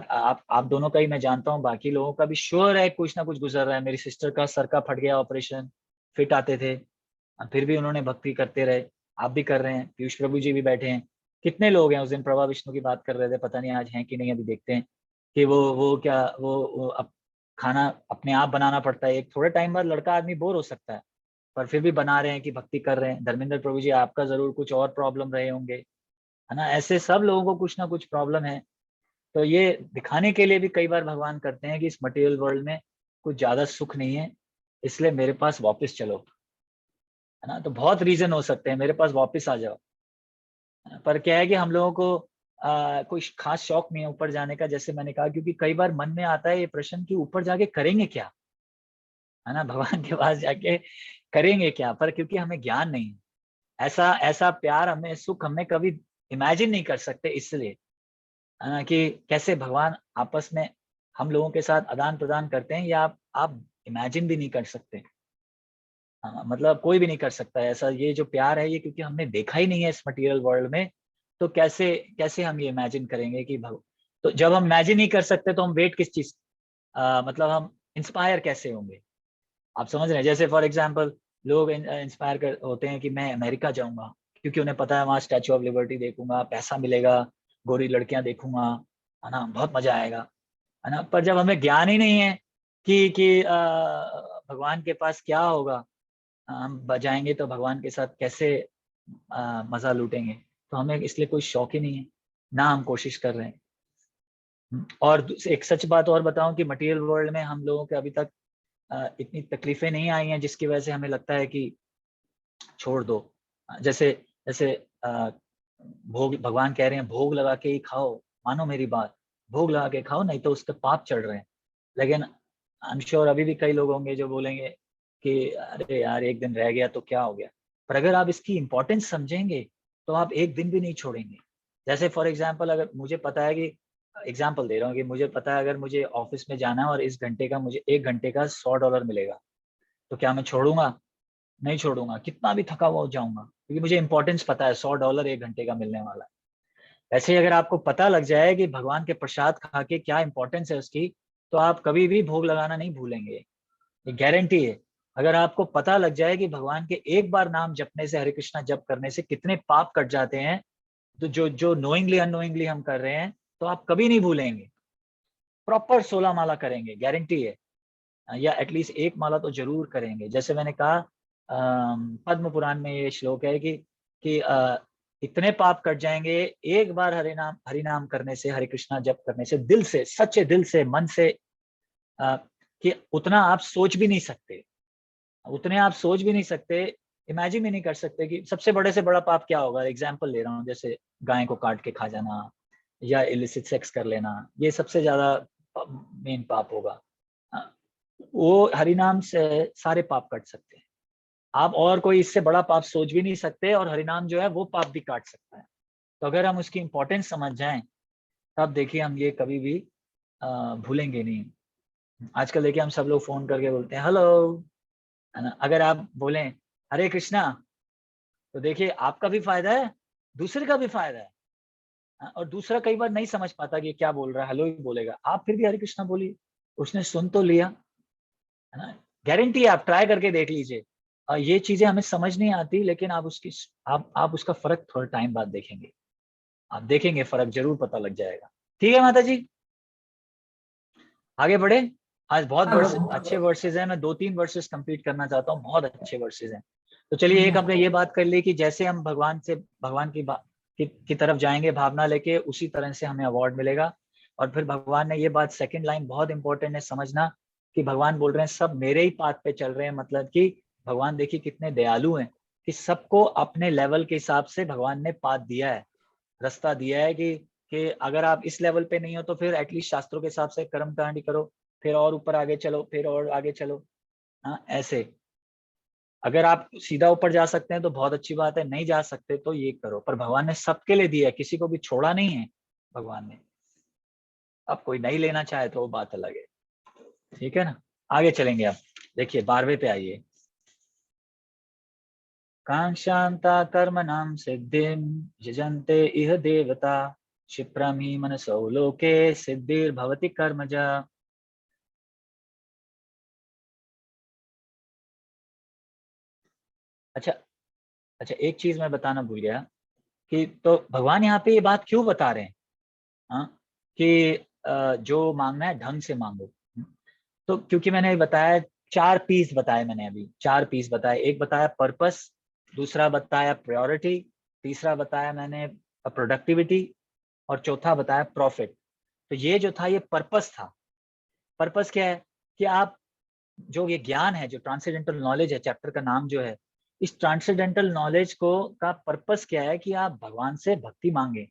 आप दोनों का ही मैं जानता हूँ, बाकी लोगों का भी श्योर है कुछ ना कुछ गुजर रहा है। मेरी सिस्टर का सर का फट गया ऑपरेशन, फिट आते थे, फिर भी उन्होंने भक्ति करते रहे। आप भी कर रहे हैं, पीयूष प्रभु जी भी बैठे हैं, कितने लोग हैं। उस दिन प्रभा विष्णु की बात कर रहे थे, पता नहीं आज हैं कि नहीं, अभी देखते हैं कि वो क्या वो अब खाना अपने आप बनाना पड़ता है। एक थोड़े टाइम बाद लड़का आदमी बोर हो सकता है, पर फिर भी बना रहे हैं कि भक्ति कर रहे हैं। धर्मेंद्र प्रभु जी, आपका जरूर कुछ और प्रॉब्लम रहे होंगे, है ना। ऐसे सब लोगों को कुछ ना कुछ प्रॉब्लम है। तो ये दिखाने के लिए भी कई बार भगवान करते हैं कि इस मटेरियल वर्ल्ड में कुछ ज्यादा सुख नहीं है, इसलिए मेरे पास वापस चलो, है ना। तो बहुत रीजन हो सकते हैं, मेरे पास वापस आ जाओ। पर क्या है कि हम लोगों को कोई खास शौक नहीं है ऊपर जाने का, जैसे मैंने कहा, क्योंकि कई बार मन में आता है ये प्रश्न कि ऊपर जाके करेंगे क्या, है ना, भगवान के पास जाके करेंगे क्या। पर क्योंकि हमें ज्ञान नहीं है, ऐसा ऐसा प्यार हमें, सुख हमने कभी इमेजिन नहीं कर सकते, इसलिए कि कैसे भगवान आपस में हम लोगों के साथ आदान प्रदान करते हैं, या आप इमेजिन भी नहीं कर सकते। मतलब कोई भी नहीं कर सकता है ऐसा। ये जो प्यार है ये क्योंकि हमने देखा ही नहीं है इस मटेरियल वर्ल्ड में, तो कैसे कैसे हम ये इमेजिन करेंगे कि तो जब हम इमेजिन नहीं कर सकते तो हम वेट किस चीज, मतलब हम इंस्पायर कैसे होंगे? आप समझ रहे हैं? जैसे फॉर एग्जाम्पल लोग इंस्पायर होते हैं कि मैं अमेरिका जाऊंगा क्योंकि उन्हें पता है वहाँ स्टैचू ऑफ लिबर्टी देखूंगा, पैसा मिलेगा, गोरी लड़कियां देखूंगा, है ना, बहुत मजा आएगा, है ना। पर जब हमें ज्ञान ही नहीं है कि भगवान के पास क्या होगा, हम बजाएंगे तो भगवान के साथ कैसे मजा लूटेंगे, तो हमें इसलिए कोई शौक ही नहीं है, ना हम कोशिश कर रहे हैं। और एक सच बात और बताऊं कि मटेरियल वर्ल्ड में हम लोगों के अभी तक इतनी तकलीफें नहीं आई हैं जिसकी वजह से हमें लगता है कि छोड़ दो। जैसे जैसे भोग, भगवान कह रहे हैं भोग लगा के ही खाओ, मानो मेरी बात, भोग लगा के खाओ नहीं तो उसके पाप चढ़ रहे हैं। लेकिन आई एम श्योर अभी भी कई लोग होंगे जो बोलेंगे कि अरे यार एक दिन रह गया तो क्या हो गया। पर अगर आप इसकी इंपॉर्टेंस समझेंगे तो आप एक दिन भी नहीं छोड़ेंगे। जैसे फॉर एग्जाम्पल अगर मुझे पता है कि, एग्जाम्पल दे रहा हूँ कि मुझे पता है अगर मुझे ऑफिस में जाना है और इस घंटे का मुझे 1 घंटे का $100 मिलेगा, तो क्या मैं छोड़ूंगा? नहीं छोड़ूंगा, कितना भी थका हुआ हो जाऊंगा, क्योंकि मुझे इंपॉर्टेंस पता है $100 1 घंटे का मिलने वाला है। ऐसे ही अगर आपको पता लग जाए कि भगवान के प्रसाद खा के क्या इंपॉर्टेंस है उसकी, तो आप कभी भी भोग लगाना नहीं भूलेंगे, ये गारंटी है। अगर आपको पता लग जाए कि भगवान के एक बार नाम जपने से, हरे कृष्णा जप करने से कितने पाप कट जाते हैं, तो जो जो नोइंगली अननोइंगली हम कर रहे हैं, तो आप कभी नहीं भूलेंगे। प्रॉपर 16 माला करेंगे, गारंटी है, या एटलीस्ट 1 माला तो जरूर करेंगे। जैसे मैंने कहा पद्म पुराण में ये श्लोक है कि इतने पाप कट जाएंगे एक बार हरि नाम करने से, हरे कृष्णा जप करने से, दिल से, सच्चे दिल से, मन से, कि उतना आप सोच भी नहीं सकते, उतने आप सोच भी नहीं सकते, इमेजिन भी नहीं कर सकते कि सबसे बड़े से बड़ा पाप क्या होगा। एग्जाम्पल ले रहा हूँ, जैसे गाय को काट के खा जाना या इलिसिट सेक्स कर लेना, ये सबसे ज्यादा मेन पाप होगा। वो हरिनाम से सारे पाप कट सकते हैं। आप और कोई इससे बड़ा पाप सोच भी नहीं सकते, और हरिनाम जो है वो पाप भी काट सकता है। तो अगर हम उसकी इंपॉर्टेंस समझ जाएं, तब देखिए हम ये कभी भी भूलेंगे नहीं। आजकल देखिए हम सब लोग फोन करके बोलते हैं हेलो, है ना। अगर आप बोलें हरे कृष्णा, तो देखिए आपका भी फायदा है, दूसरे का भी फायदा है। और दूसरा कई बार नहीं समझ पाता कि क्या बोल रहा है, हेलो ही बोलेगा, आप फिर भी हरे कृष्णा बोलिए, उसने सुन तो लिया, है ना। गारंटी है, आप ट्राई करके देख लीजिए। ये चीजें हमें समझ नहीं आती, लेकिन आप उसका फर्क थोड़ा टाइम बाद देखेंगे, आप देखेंगे फर्क जरूर पता लग जाएगा। ठीक है माता जी, आगे बढ़े। आज बहुत अच्छे वर्सेस हैं, मैं 2-3 वर्सेस कंप्लीट करना चाहता हूँ, बहुत अच्छे वर्सेस हैं। तो चलिए एक हमने ये बात कर ली कि जैसे हम भगवान की तरफ जाएंगे भावना लेके, उसी तरह से हमें अवार्ड मिलेगा। और फिर भगवान ने ये बात, सेकंड लाइन बहुत इंपॉर्टेंट है समझना, कि भगवान बोल रहे हैं सब मेरे ही पाथ पे चल रहे हैं। मतलब कि भगवान देखिए कितने दयालु हैं, कि सबको अपने लेवल के हिसाब से भगवान ने पाथ दिया है, रास्ता दिया है कि अगर आप इस लेवल पे नहीं हो तो फिर एटलीस्ट शास्त्रों के हिसाब से कर्म कांड करो, फिर और ऊपर आगे चलो, फिर और आगे चलो। हाँ, ऐसे अगर आप सीधा ऊपर जा सकते हैं तो बहुत अच्छी बात है, नहीं जा सकते तो ये करो। पर भगवान ने सबके लिए दिया है, किसी को भी छोड़ा नहीं है भगवान ने। अब कोई नहीं लेना चाहे तो वो बात अलग है, ठीक है ना। आगे चलेंगे, अब देखिए 12वें पे आइए। कांक्षांता कर्म नाम सिद्धिम यजन्ते इह देवता, क्षिप्रम ही मनसो लोके सिद्धिर्भवति कर्मजा। अच्छा अच्छा, एक चीज मैं बताना भूल गया, कि तो भगवान यहाँ पे ये बात क्यों बता रहे हैं, हाँ, कि जो मांगना है ढंग से मांगो। तो क्योंकि मैंने बताया 4 पीस बताए, मैंने अभी 4 पीस बताए। एक बताया पर्पस, दूसरा बताया प्रायोरिटी, तीसरा बताया मैंने प्रोडक्टिविटी, और चौथा बताया प्रॉफिट। तो ये जो था ये पर्पस था। पर्पस क्या है कि आप जो ये ज्ञान है, जो ट्रांसेंडेंटल नॉलेज है, चैप्टर का नाम जो है, इस ट्रांसेंडेंटल नॉलेज को का पर्पस क्या है कि आप भगवान से भक्ति मांगे,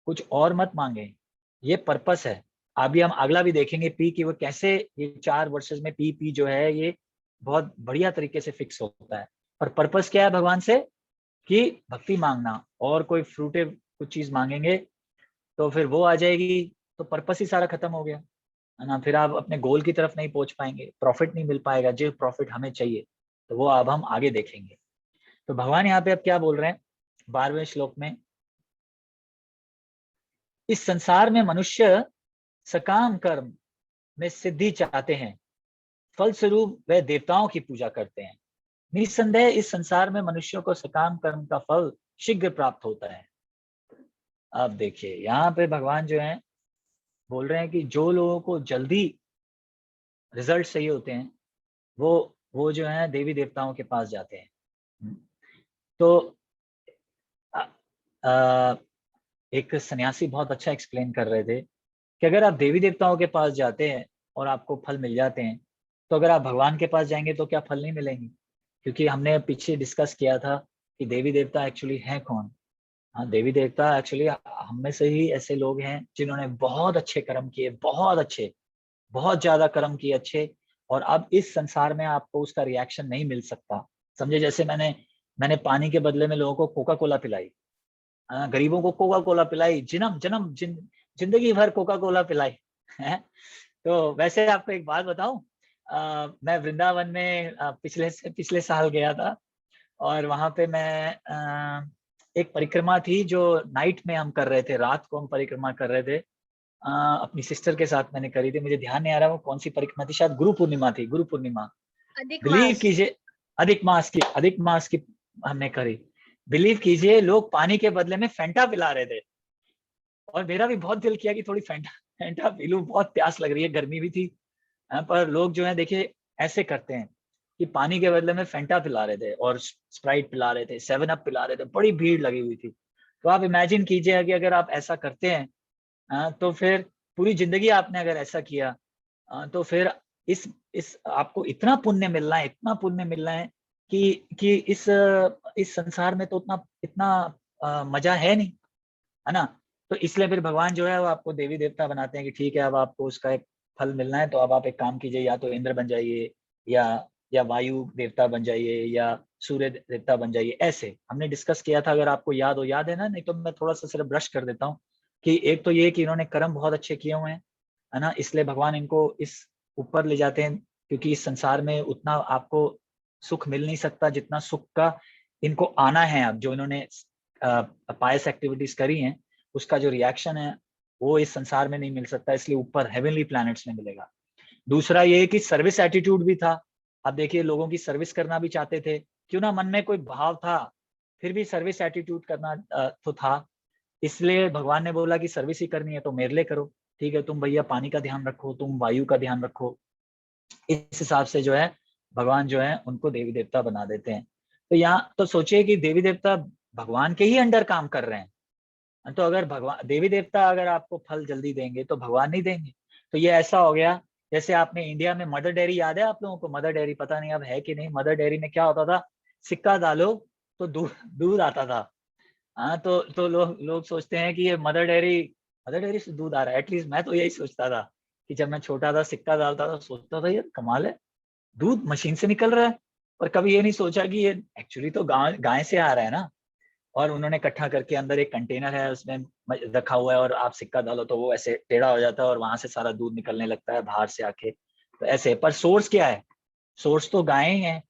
कुछ और मत मांगे, ये पर्पस है। अभी हम अगला भी देखेंगे पी कि वो कैसे, ये 4 वर्सेस में पी जो है ये बहुत बढ़िया तरीके से फिक्स होता है। पर पर्पस क्या है भगवान से, कि भक्ति मांगना, और कोई फ्रूटिव कुछ चीज मांगेंगे तो फिर वो आ जाएगी, तो पर्पस ही सारा खत्म हो गया, है ना। फिर आप अपने गोल की तरफ नहीं पहुंच पाएंगे, प्रॉफिट नहीं मिल पाएगा, जो प्रॉफिट हमें चाहिए, तो वो अब हम आगे देखेंगे। तो भगवान यहाँ पे अब क्या बोल रहे हैं 12वें श्लोक में, इस संसार में मनुष्य सकाम कर्म में सिद्धि चाहते हैं, फलस्वरूप वह देवताओं की पूजा करते हैं। निस्संदेह इस संसार में मनुष्यों को सकाम कर्म का फल शीघ्र प्राप्त होता है। अब देखिए यहाँ पे भगवान जो है बोल रहे हैं कि जो लोगों को जल्दी रिजल्ट चाहिए होते हैं वो जो है देवी देवताओं के पास जाते हैं। तो एक सन्यासी बहुत अच्छा एक्सप्लेन कर रहे थे कि अगर आप देवी देवताओं के पास जाते हैं और आपको फल मिल जाते हैं, तो अगर आप भगवान के पास जाएंगे तो क्या फल नहीं मिलेंगे? क्योंकि हमने पीछे डिस्कस किया था कि देवी देवता एक्चुअली हैं कौन। हाँ, देवी देवता एक्चुअली हम में से ही ऐसे लोग हैं जिन्होंने बहुत अच्छे कर्म किए, बहुत अच्छे, बहुत ज्यादा कर्म किए अच्छे, और अब इस संसार में आपको उसका रिएक्शन नहीं मिल सकता। समझे, जैसे मैंने पानी के बदले में लोगों को कोका कोला पिलाई, गरीबों को कोका कोला पिलाई, जिंदगी भर कोका कोला पिलाई है। तो वैसे आपको एक बात बताऊं, मैं वृंदावन में पिछले साल गया था, और वहां पे मैं एक परिक्रमा थी जो नाइट में हम कर रहे थे, रात को हम परिक्रमा कर रहे थे, अपनी सिस्टर के साथ मैंने करी थी। मुझे ध्यान नहीं आ रहा वो कौन सी परिक्रमा थी, शायद गुरु पूर्णिमा थी, गुरु पूर्णिमा। बिलीव कीजिए, अधिक मास की हमने करी। बिलीव कीजिए लोग पानी के बदले में फैंटा पिला रहे थे, और मेरा भी बहुत दिल किया कि थोड़ी फैंटा पी लूं, बहुत प्यास लग रही है, गर्मी भी थी। पर लोग जो है देखिए ऐसे करते हैं कि पानी के बदले में फैंटा पिला रहे थे और स्प्राइट पिला रहे थे, 7 अप पिला रहे थे, बड़ी भीड़ लगी हुई थी। तो आप इमेजिन कीजिए कि अगर आप ऐसा करते हैं तो फिर पूरी जिंदगी आपने अगर ऐसा किया तो फिर इस आपको इतना पुण्य मिलना है, इतना पुण्य मिलना है कि इस संसार में तो इतना मजा है नहीं, है ना। तो इसलिए फिर भगवान जो है वो आपको देवी देवता बनाते हैं कि ठीक है अब आपको उसका एक फल मिलना है, तो अब आप एक काम कीजिए, या तो इंद्र बन जाइए, या वायु देवता बन जाइए, या सूर्य देवता बन जाइए। ऐसे हमने डिस्कस किया था, अगर आपको याद है ना, नहीं तो मैं थोड़ा सा सिर्फ ब्रश कर देता हूँ कि एक तो ये कि इन्होंने कर्म बहुत अच्छे किए हुए हैं, है ना, इसलिए भगवान इनको इस ऊपर ले जाते हैं, क्योंकि इस संसार में उतना आपको सुख मिल नहीं सकता जितना सुख का इनको आना है। अब जो इन्होंने पायस एक्टिविटीज करी हैं उसका जो रिएक्शन है वो इस संसार में नहीं मिल सकता, इसलिए ऊपर हेवनली प्लैनेट्स में मिलेगा। दूसरा ये कि सर्विस एटीट्यूड भी था। अब देखिए लोगों की सर्विस करना भी चाहते थे, क्यों ना मन में कोई भाव था, फिर भी सर्विस एटीट्यूड करना तो था। इसलिए भगवान ने बोला कि सर्विस ही करनी है तो मेरे लिए करो, ठीक है, तुम भैया पानी का ध्यान रखो, तुम वायु का ध्यान रखो। इस हिसाब से जो है भगवान जो है उनको देवी देवता बना देते हैं। तो यहाँ तो सोचिए कि देवी देवता भगवान के ही अंडर काम कर रहे हैं, तो अगर भगवान देवी देवता अगर आपको फल जल्दी देंगे तो भगवान नहीं देंगे। तो ये ऐसा हो गया जैसे आपने इंडिया में मदर डेयरी, याद है आप लोगों को मदर डेयरी? पता नहीं अब है कि नहीं। मदर डेयरी में क्या होता था, सिक्का डालो तो दूध आता था। हाँ, तो लोग सोचते हैं कि ये मदर डेयरी से दूध आ रहा है। एटलीस्ट मैं तो यही सोचता था कि जब मैं छोटा था सिक्का डालता था, सोचता था यार कमाल है, दूध मशीन से निकल रहा है। पर कभी ये नहीं सोचा कि ये एक्चुअली तो गाय से आ रहा है ना, और उन्होंने इकट्ठा करके अंदर एक कंटेनर है उसमें रखा हुआ है, और आप सिक्का डालो तो वो ऐसे टेढ़ा हो जाता है और वहां से सारा दूध निकलने लगता है बाहर से आके। तो ऐसे, पर सोर्स क्या है? सोर्स तो गाय ही है।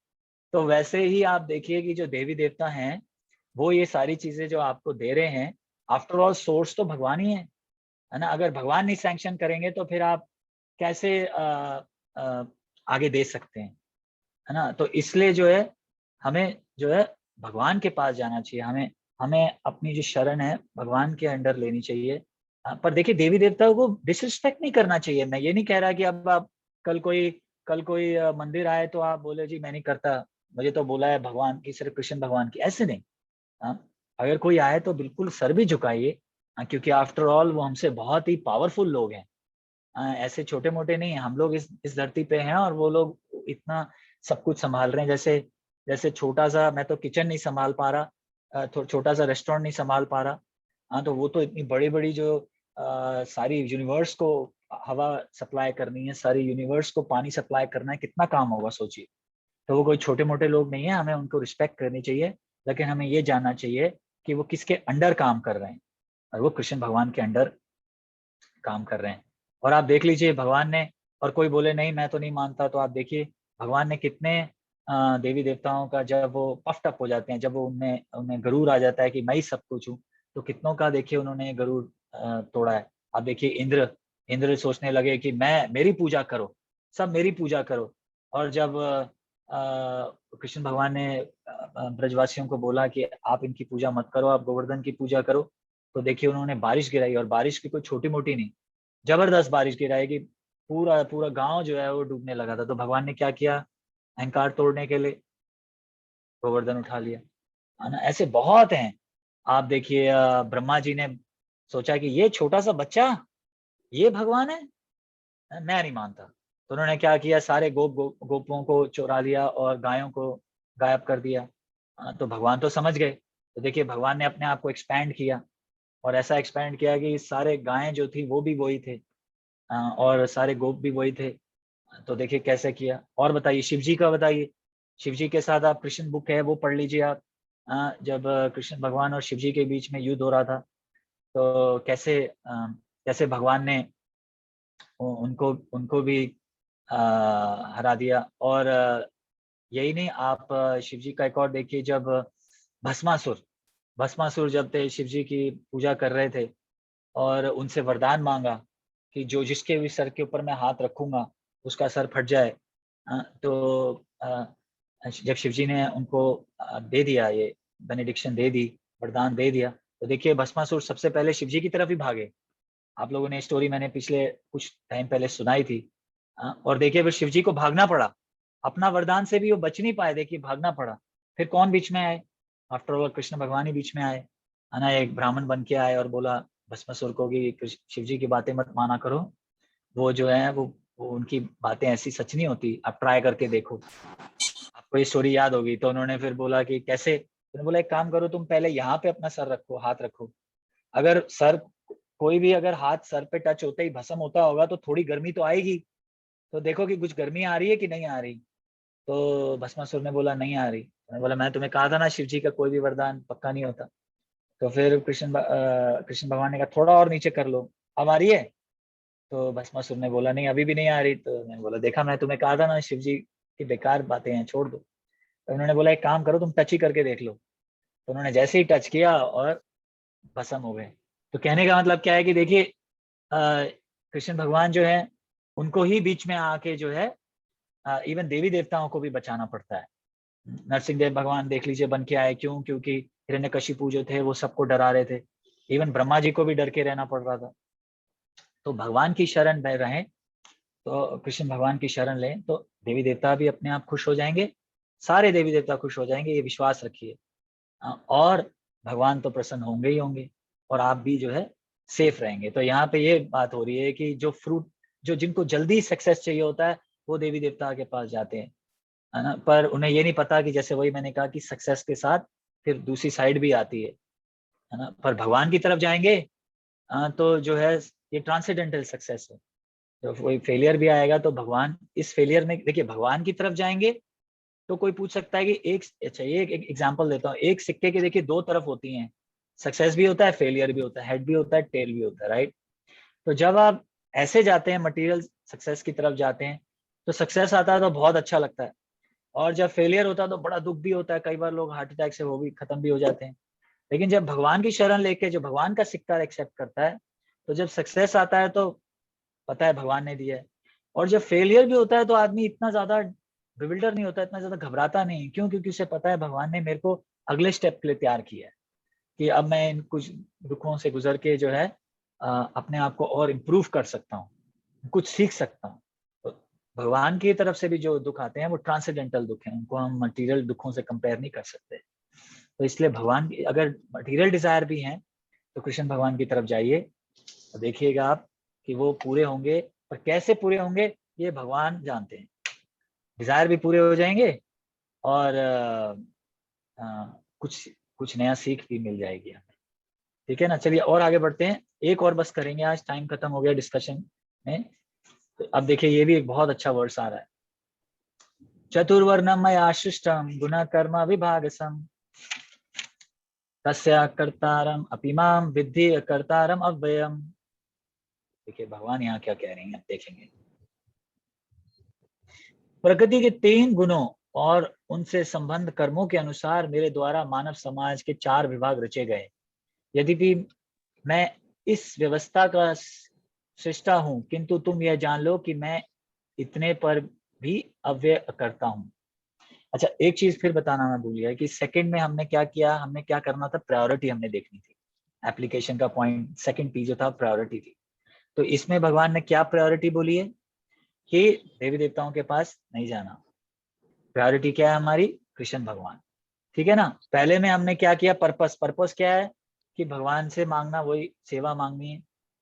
तो वैसे ही आप देखिए कि जो देवी देवता हैं वो ये सारी चीजें जो आपको दे रहे हैं, आफ्टर ऑल सोर्स तो भगवान ही है ना। अगर भगवान नहीं सैंक्शन करेंगे तो फिर आप कैसे आगे दे सकते हैं, है ना। तो इसलिए जो है हमें जो है भगवान के पास जाना चाहिए, हमें हमें अपनी जो शरण है भगवान के अंडर लेनी चाहिए। पर देखिए देवी देवताओं को डिसरिस्पेक्ट नहीं करना चाहिए। मैं ये नहीं कह रहा कि अब आप कल कोई मंदिर आए तो आप बोले जी मैं नहीं करता, मुझे तो बोला है भगवान की, सिर्फ कृष्ण भगवान की, ऐसे नहीं। अगर कोई आए तो बिल्कुल सर भी झुकाइए, क्योंकि आफ्टर ऑल वो हमसे बहुत ही पावरफुल लोग हैं। ऐसे छोटे मोटे नहीं, हम लोग इस धरती पे हैं और वो लोग इतना सब कुछ संभाल रहे हैं। जैसे जैसे छोटा सा मैं तो किचन नहीं संभाल पा रहा, छोटा सा रेस्टोरेंट नहीं संभाल पा रहा, हाँ, तो वो तो इतनी बड़ी बड़ी जो सारी यूनिवर्स को हवा सप्लाई करनी है, सारी यूनिवर्स को पानी सप्लाई करना है, कितना काम होगा सोचिए। तो वो कोई छोटे मोटे लोग नहीं है, हमें उनको रिस्पेक्ट करनी चाहिए, लेकिन हमें ये जानना चाहिए कि वो किसके अंडर काम कर रहे हैं। और वो कृष्ण भगवान के अंडर काम कर रहे हैं। और आप देख लीजिए भगवान ने, और कोई बोले नहीं मैं तो नहीं मानता, तो आप देखिए भगवान ने कितने देवी देवताओं का, जब वो पफ्ट अप हो जाते हैं, जब वो उनमें उन्हें गरूर आ जाता है कि मैं ही सब कुछ हूँ, तो कितनों का देखिए उन्होंने गरूर तोड़ा है। आप देखिए इंद्र इंद्र सोचने लगे कि मैं मेरी पूजा करो, सब मेरी पूजा करो। और जब कृष्ण भगवान ने ब्रजवासियों को बोला कि आप इनकी पूजा मत करो, आप गोवर्धन की पूजा करो, तो देखिए उन्होंने बारिश गिराई, और बारिश की कोई छोटी मोटी नहीं, जबरदस्त बारिश गिराई कि पूरा पूरा गांव जो है वो डूबने लगा था। तो भगवान ने क्या किया, अहंकार तोड़ने के लिए गोवर्धन उठा लिया, है ना। ऐसे बहुत हैं। आप देखिए ब्रह्मा जी ने सोचा कि ये छोटा सा बच्चा ये भगवान है, मैं नहीं मानता। तो उन्होंने क्या किया, सारे गोपों को चुरा लिया और गायों को गायब कर दिया। तो भगवान तो समझ गए। तो देखिए भगवान ने अपने आप को एक्सपैंड किया, और ऐसा एक्सपैंड किया कि सारे गायें जो थी वो भी वही थे, और सारे गोप भी वही थे। तो देखिए कैसे किया। और बताइए शिव जी का बताइए, शिव जी के साथ आप कृष्ण बुक है वो पढ़ लीजिए आप। जब कृष्ण भगवान और शिव जी के बीच में युद्ध हो रहा था, तो कैसे भगवान ने उनको उनको भी हरा दिया। और यही नहीं, आप शिव जी का एक और देखिए, जब भस्मासुर भस्मासुर जब थे शिव जी की पूजा कर रहे थे, और उनसे वरदान मांगा कि जो जिसके भी सर के ऊपर मैं हाथ रखूंगा उसका सर फट जाए। तो जब शिवजी ने उनको दे दिया, ये बेनेडिक्शन दे दी, वरदान दे दिया, तो देखिए भस्मासुर सबसे पहले शिवजी की तरफ ही भागे। आप लोगों ने स्टोरी मैंने पिछले कुछ टाइम पहले सुनाई थी। और देखिए फिर शिवजी को भागना पड़ा, अपना वरदान से भी वो बच नहीं पाए, देखिए भागना पड़ा। फिर कौन बीच में आए, आफ्टर ऑल कृष्ण भगवान ही बीच में आए, है ना। एक ब्राह्मण बन के आए और बोला भस्मासुर को कि शिव जी की बातें मत माना करो, वो जो है वो उनकी बातें ऐसी सच नहीं होती, आप ट्राई करके देखो। आपको ये स्टोरी याद होगी। तो उन्होंने फिर बोला कि कैसे, उन्होंने बोला एक काम करो, तुम पहले यहाँ पे अपना सर रखो, हाथ रखो, अगर सर कोई भी अगर हाथ सर पे टच होते ही भस्म होता होगा तो थोड़ी गर्मी तो आएगी, तो देखो कि कुछ गर्मी आ रही है कि नहीं आ रही। तो भस्मासुर ने बोला नहीं आ रही। उन्होंने बोला मैं तुम्हें कहा था ना शिव जी का कोई भी वरदान पक्का नहीं होता। तो फिर कृष्ण भगवान ने कहा थोड़ा और नीचे कर लो, अब आ रही है। तो भस्मासुर ने बोला नहीं अभी भी नहीं आ रही। तो मैंने बोला देखा, मैं तुम्हें कहा था ना शिव जी की बेकार बातें हैं, छोड़ दो। तो उन्होंने बोला एक काम करो, तुम टच ही करके देख लो। तो उन्होंने जैसे ही टच किया और भस्म हो गए। तो कहने का मतलब क्या है कि देखिए कृष्ण भगवान जो है उनको ही बीच में आके जो है इवन देवी देवताओं को भी बचाना पड़ता है। नरसिंह देव भगवान देख लीजिए बन के आए, क्यों? क्योंकि हिरण्यकशिपु जो थे वो सबको डरा रहे थे, इवन ब्रह्मा जी को भी डर के रहना पड़ रहा था। तो भगवान की शरण में रहें, तो कृष्ण भगवान की शरण लें, तो देवी देवता भी अपने आप खुश हो जाएंगे, सारे देवी देवता खुश हो जाएंगे, ये विश्वास रखिए। और भगवान तो प्रसन्न होंगे ही होंगे, और आप भी जो है सेफ रहेंगे। तो यहाँ पे ये बात हो रही है कि जो फ्रूट, जो जिनको जल्दी सक्सेस चाहिए होता है वो देवी देवता के पास जाते हैं, है ना। पर उन्हें ये नहीं पता कि जैसे वही मैंने कहा कि सक्सेस के साथ फिर दूसरी साइड भी आती है ना। पर भगवान की तरफ जाएंगे तो जो है ये ट्रांसेंडेंटल सक्सेस है। तो कोई फेलियर भी आएगा तो भगवान इस फेलियर में, देखिए भगवान की तरफ जाएंगे तो कोई पूछ सकता है कि अच्छा ये एक एग्जांपल देता हूँ, एक सिक्के के देखिए दो तरफ होती हैं, सक्सेस भी होता है, फेलियर भी होता है, हेड भी होता है, टेल भी होता है, राइट। तो जब आप ऐसे जाते हैं मटेरियल सक्सेस की तरफ जाते हैं तो सक्सेस आता है तो बहुत अच्छा लगता है, और जब फेलियर होता है तो बड़ा दुख भी होता है, कई बार लोग हार्ट अटैक से वो भी खत्म भी हो जाते हैं। लेकिन जब भगवान की शरण लेके जो भगवान का सिक्का एक्सेप्ट करता है, तो जब सक्सेस आता है तो पता है भगवान ने दिया है। और जब फेलियर भी होता है तो आदमी इतना ज्यादा बिविल्डर नहीं होता, इतना ज्यादा घबराता नहीं, क्यों? क्योंकि उसे पता है भगवान ने मेरे को अगले स्टेप के लिए तैयार किया है, कि अब मैं इन कुछ दुखों से गुजर के जो है अपने आप को और इम्प्रूव कर सकता हूँ, कुछ सीख सकता हूँ। तो भगवान की तरफ से भी जो दुख आते हैं वो ट्रांसेंडेंटल दुख हैं, उनको हम मटेरियल दुखों से कंपेयर नहीं कर सकते। तो इसलिए भगवान की अगर मटेरियल डिजायर भी हैं तो कृष्ण भगवान की तरफ जाइए, तो देखिएगा आप कि वो पूरे होंगे। पर कैसे पूरे होंगे ये भगवान जानते हैं, डिजायर भी पूरे हो जाएंगे, और कुछ कुछ नया सीख भी मिल जाएगी हमें। ठीक है ना, चलिए और आगे बढ़ते हैं, एक और बस करेंगे, आज टाइम खत्म हो गया डिस्कशन में। तो अब देखिए ये भी एक बहुत अच्छा वर्ड्स आ रहा है, चतुर्वर्णम मया सृष्टम गुण कर्म विभागसम तस्य कर्तारम अपि माम विद्धि कर्तारम अव्ययम। देखिए भगवान यहाँ क्या कह रहे हैं, देखेंगे। प्रकृति के 3 गुणों और उनसे संबंध कर्मों के अनुसार मेरे द्वारा मानव समाज के 4 विभाग रचे गए। यद्यपि मैं इस व्यवस्था का सृष्टा हूँ, किंतु तुम यह जान लो कि मैं इतने पर भी अव्यय करता हूँ। अच्छा, एक चीज फिर बताना मैं भूल गया कि सेकंड में हमने क्या किया, हमने क्या करना था, प्रायोरिटी हमने देखनी थी। एप्लीकेशन का पॉइंट सेकंड पी जो था प्रायोरिटी थी। तो इसमें भगवान ने क्या प्रायोरिटी बोली है कि देवी देवताओं के पास नहीं जाना। प्रायोरिटी क्या है हमारी, कृष्ण भगवान, ठीक है ना। पहले में हमने क्या किया, पर्पस क्या है कि भगवान से मांगना, वही सेवा मांगनी है,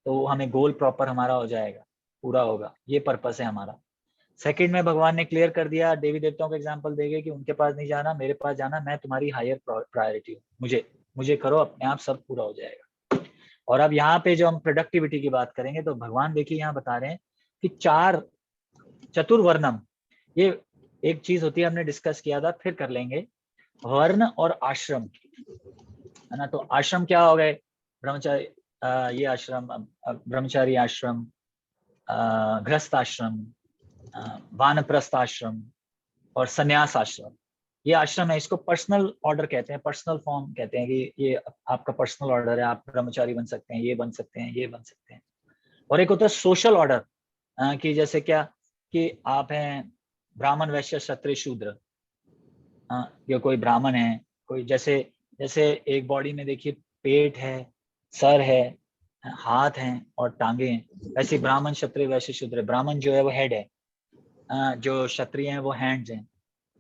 तो हमें गोल प्रॉपर हमारा हो जाएगा, पूरा होगा, ये पर्पस है हमारा। सेकंड में भगवान ने क्लियर कर दिया, देवी देवताओं का एग्जांपल देके कि उनके पास नहीं जाना, मेरे पास जाना, मैं तुम्हारी हायर प्रायोरिटी हूँ, मुझे करो, अपने आप सब पूरा हो जाएगा। और अब यहाँ पे जो हम प्रोडक्टिविटी की बात करेंगे तो भगवान देखिए यहाँ बता रहे हैं कि 4 चतुर्वर्णम, ये एक चीज होती है, हमने डिस्कस किया था, फिर कर लेंगे, वर्ण और आश्रम, है ना। तो आश्रम क्या हो गए, ब्रह्मचारी, ये आश्रम, ब्रह्मचारी आश्रम, गृहस्थ आश्रम, वानप्रस्थ आश्रम और संन्यास आश्रम। ये आश्रम है, इसको पर्सनल ऑर्डर कहते हैं, पर्सनल फॉर्म कहते हैं कि ये आपका पर्सनल ऑर्डर है, आप ब्रह्मचारी बन सकते हैं, ये बन सकते हैं, ये बन सकते हैं। और एक होता है सोशल ऑर्डर, कि जैसे क्या कि आप हैं ब्राह्मण, वैश्य, क्षत्रिय, शूद्र, या कोई ब्राह्मण है, कोई जैसे जैसे एक बॉडी में देखिए पेट है, सर है, हाथ हैं और टांगे हैं, वैसे ब्राह्मण, क्षत्रिय, वैश्य, शूद्र। ब्राह्मण जो है वो हेड है, जो क्षत्रिय हैं वो हैंड्स हैं,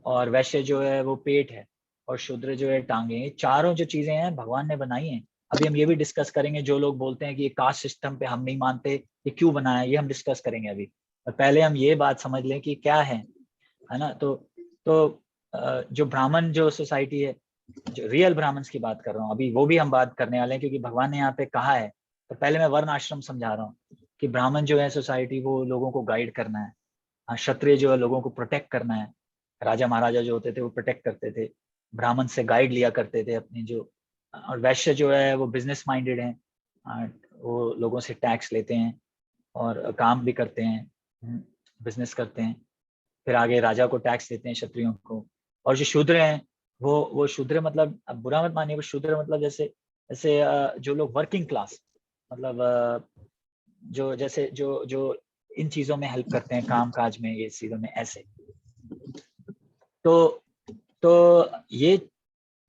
और वैश्य जो है वो पेट है, और शूद्र जो है टांगे। ये चारों जो चीजें हैं भगवान ने बनाई हैं। अभी हम ये भी डिस्कस करेंगे, जो लोग बोलते हैं कि ये कास्ट सिस्टम पे हम नहीं मानते, ये क्यों बनाया, ये हम डिस्कस करेंगे अभी। और पहले हम ये बात समझ लें कि क्या है ना। तो जो ब्राह्मण जो सोसाइटी है, जो रियल ब्राह्मण्स की बात कर रहा हूँ अभी, वो भी हम बात करने वाले हैं, क्योंकि भगवान ने यहाँ पे कहा है। तो पहले मैं वर्ण आश्रम समझा रहा हूँ कि ब्राह्मण जो है सोसाइटी, वो लोगों को गाइड करना है, क्षत्रिय जो है लोगों को प्रोटेक्ट करना है, राजा महाराजा जो होते थे वो प्रोटेक्ट करते थे, ब्राह्मण से गाइड लिया करते थे अपनी जो। और वैश्य जो है वो बिजनेस माइंडेड है, वो लोगों से टैक्स लेते हैं और काम भी करते हैं, बिजनेस करते हैं, फिर आगे राजा को टैक्स देते हैं, क्षत्रियों को। और जो शूद्र हैं, वो शूद्र मतलब, अब बुरा मत मानिए, वो शूद्र मतलब जैसे जैसे जो लोग वर्किंग क्लास, मतलब जो जैसे जो जो इन चीजों में हेल्प करते हैं, काम काज में, ये चीजों में, ऐसे। तो ये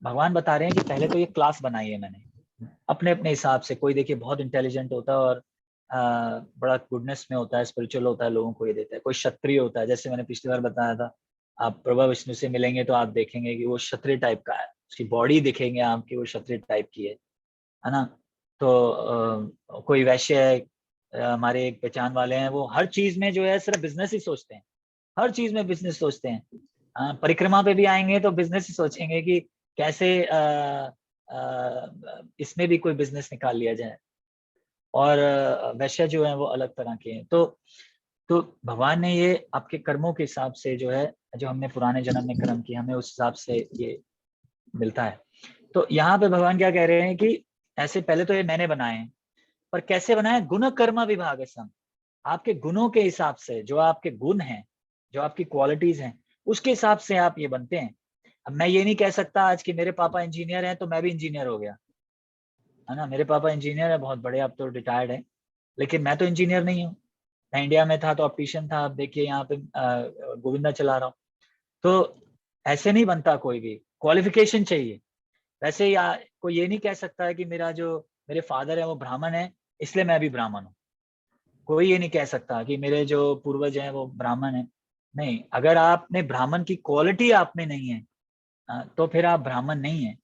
भगवान बता रहे हैं कि पहले तो ये क्लास बनाई है मैंने अपने अपने हिसाब से। कोई देखिए बहुत इंटेलिजेंट होता है और बड़ा गुडनेस में होता है, स्पिरिचुअल होता है, लोगों को ये देता है। कोई क्षत्रिय होता है, जैसे मैंने पिछली बार बताया था, आप प्रभा विष्णु से मिलेंगे तो आप देखेंगे कि वो क्षत्रिय टाइप का है, उसकी बॉडी देखेंगे आप कि वो क्षत्रिय टाइप की है ना। तो कोई वैश्य है, हमारे एक पहचान वाले हैं, वो हर चीज में जो है सिर्फ बिजनेस ही सोचते हैं, हर चीज में बिजनेस सोचते हैं। परिक्रमा पे भी आएंगे तो बिजनेस ही सोचेंगे कि कैसे इसमें भी कोई बिजनेस निकाल लिया जाए। और वैश्य जो है वो अलग तरह के हैं। तो भगवान ने ये आपके कर्मों के हिसाब से जो है, जो हमने पुराने जन्म में कर्म किए, हमें उस हिसाब से ये मिलता है। तो यहाँ पे भगवान क्या कह रहे हैं कि ऐसे पहले तो ये मैंने बनाए हैं, पर कैसे बनाए, गुण कर्म विभाग सम, आपके गुणों के हिसाब से, जो आपके गुण हैं, जो आपकी क्वालिटीज हैं, उसके हिसाब से आप ये बनते हैं। अब मैं ये नहीं कह सकता आज कि मेरे पापा इंजीनियर हैं तो मैं भी इंजीनियर हो गया, है ना। मेरे पापा इंजीनियर है बहुत बड़े, अब तो रिटायर्ड है, लेकिन मैं तो इंजीनियर नहीं हूँ। मैं इंडिया में था तो ऑप्टिशियन था, अब देखिए यहाँ पे गोविंदा चला रहा हूँ। तो ऐसे नहीं बनता, कोई भी क्वालिफिकेशन चाहिए। वैसे ही कोई ये नहीं कह सकता है कि मेरे फादर है वो ब्राह्मण है इसलिए मैं भी ब्राह्मण हूँ। कोई ये नहीं कह सकता कि मेरे जो पूर्वज हैं वो ब्राह्मण है। नहीं, अगर आपने ब्राह्मण की क्वालिटी आप में नहीं है, तो फिर आप ब्राह्मण नहीं है।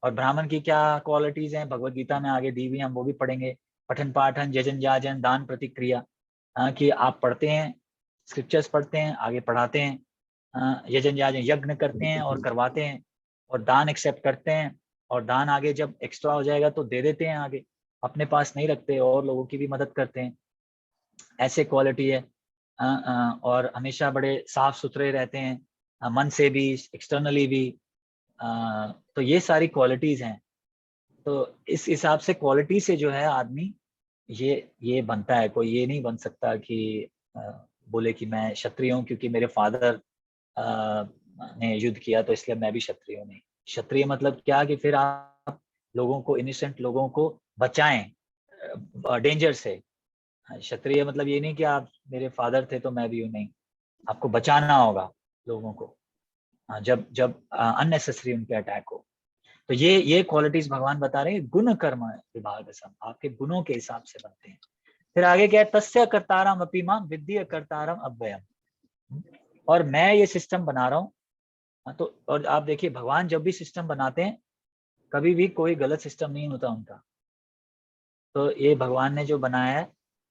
और ब्राह्मण की क्या क्वालिटीज हैं, भगवत गीता में आगे दी हुई, हम वो भी पढ़ेंगे। पठन पाठन यजन याजन दान प्रतिक्रिया, कि आप पढ़ते हैं, स्क्रिप्चर्स पढ़ते हैं, आगे पढ़ाते हैं, यजन याजन यज्ञ करते हैं और करवाते हैं, और दान एक्सेप्ट करते हैं, और दान आगे जब एक्स्ट्रा हो जाएगा तो दे देते हैं आगे, अपने पास नहीं रखते, और लोगों की भी मदद करते हैं। ऐसे क्वालिटी है। और हमेशा बड़े साफ सुथरे रहते हैं, मन से भी, एक्सटर्नली भी। तो ये सारी क्वालिटीज हैं। तो इस हिसाब से क्वालिटी से जो है आदमी ये बनता है। कोई ये नहीं बन सकता कि बोले कि मैं क्षत्रिय हूँ क्योंकि मेरे फादर ने युद्ध किया तो इसलिए मैं भी क्षत्रिय हूँ। नहीं, क्षत्रिय मतलब क्या कि फिर आप लोगों को, इनोसेंट लोगों को बचाएं डेंजर से। क्षत्रिय मतलब ये नहीं कि आप मेरे फादर थे तो मैं भी हूँ, नहीं, आपको बचाना होगा लोगों को जब जब अननेसेसरी उनके अटैक हो। तो ये क्वालिटीज भगवान बता रहे हैं, गुण कर्म विभाग सम, आपके गुणों के हिसाब से बनते हैं। फिर आगे क्या है, तस्य कर्तारम अपि माम विद्य कर्तारम अव्ययम। और मैं ये सिस्टम बना रहा हूँ। तो और आप देखिए भगवान जब भी सिस्टम बनाते हैं कभी भी कोई गलत सिस्टम नहीं होता उनका। तो ये भगवान ने जो बनाया है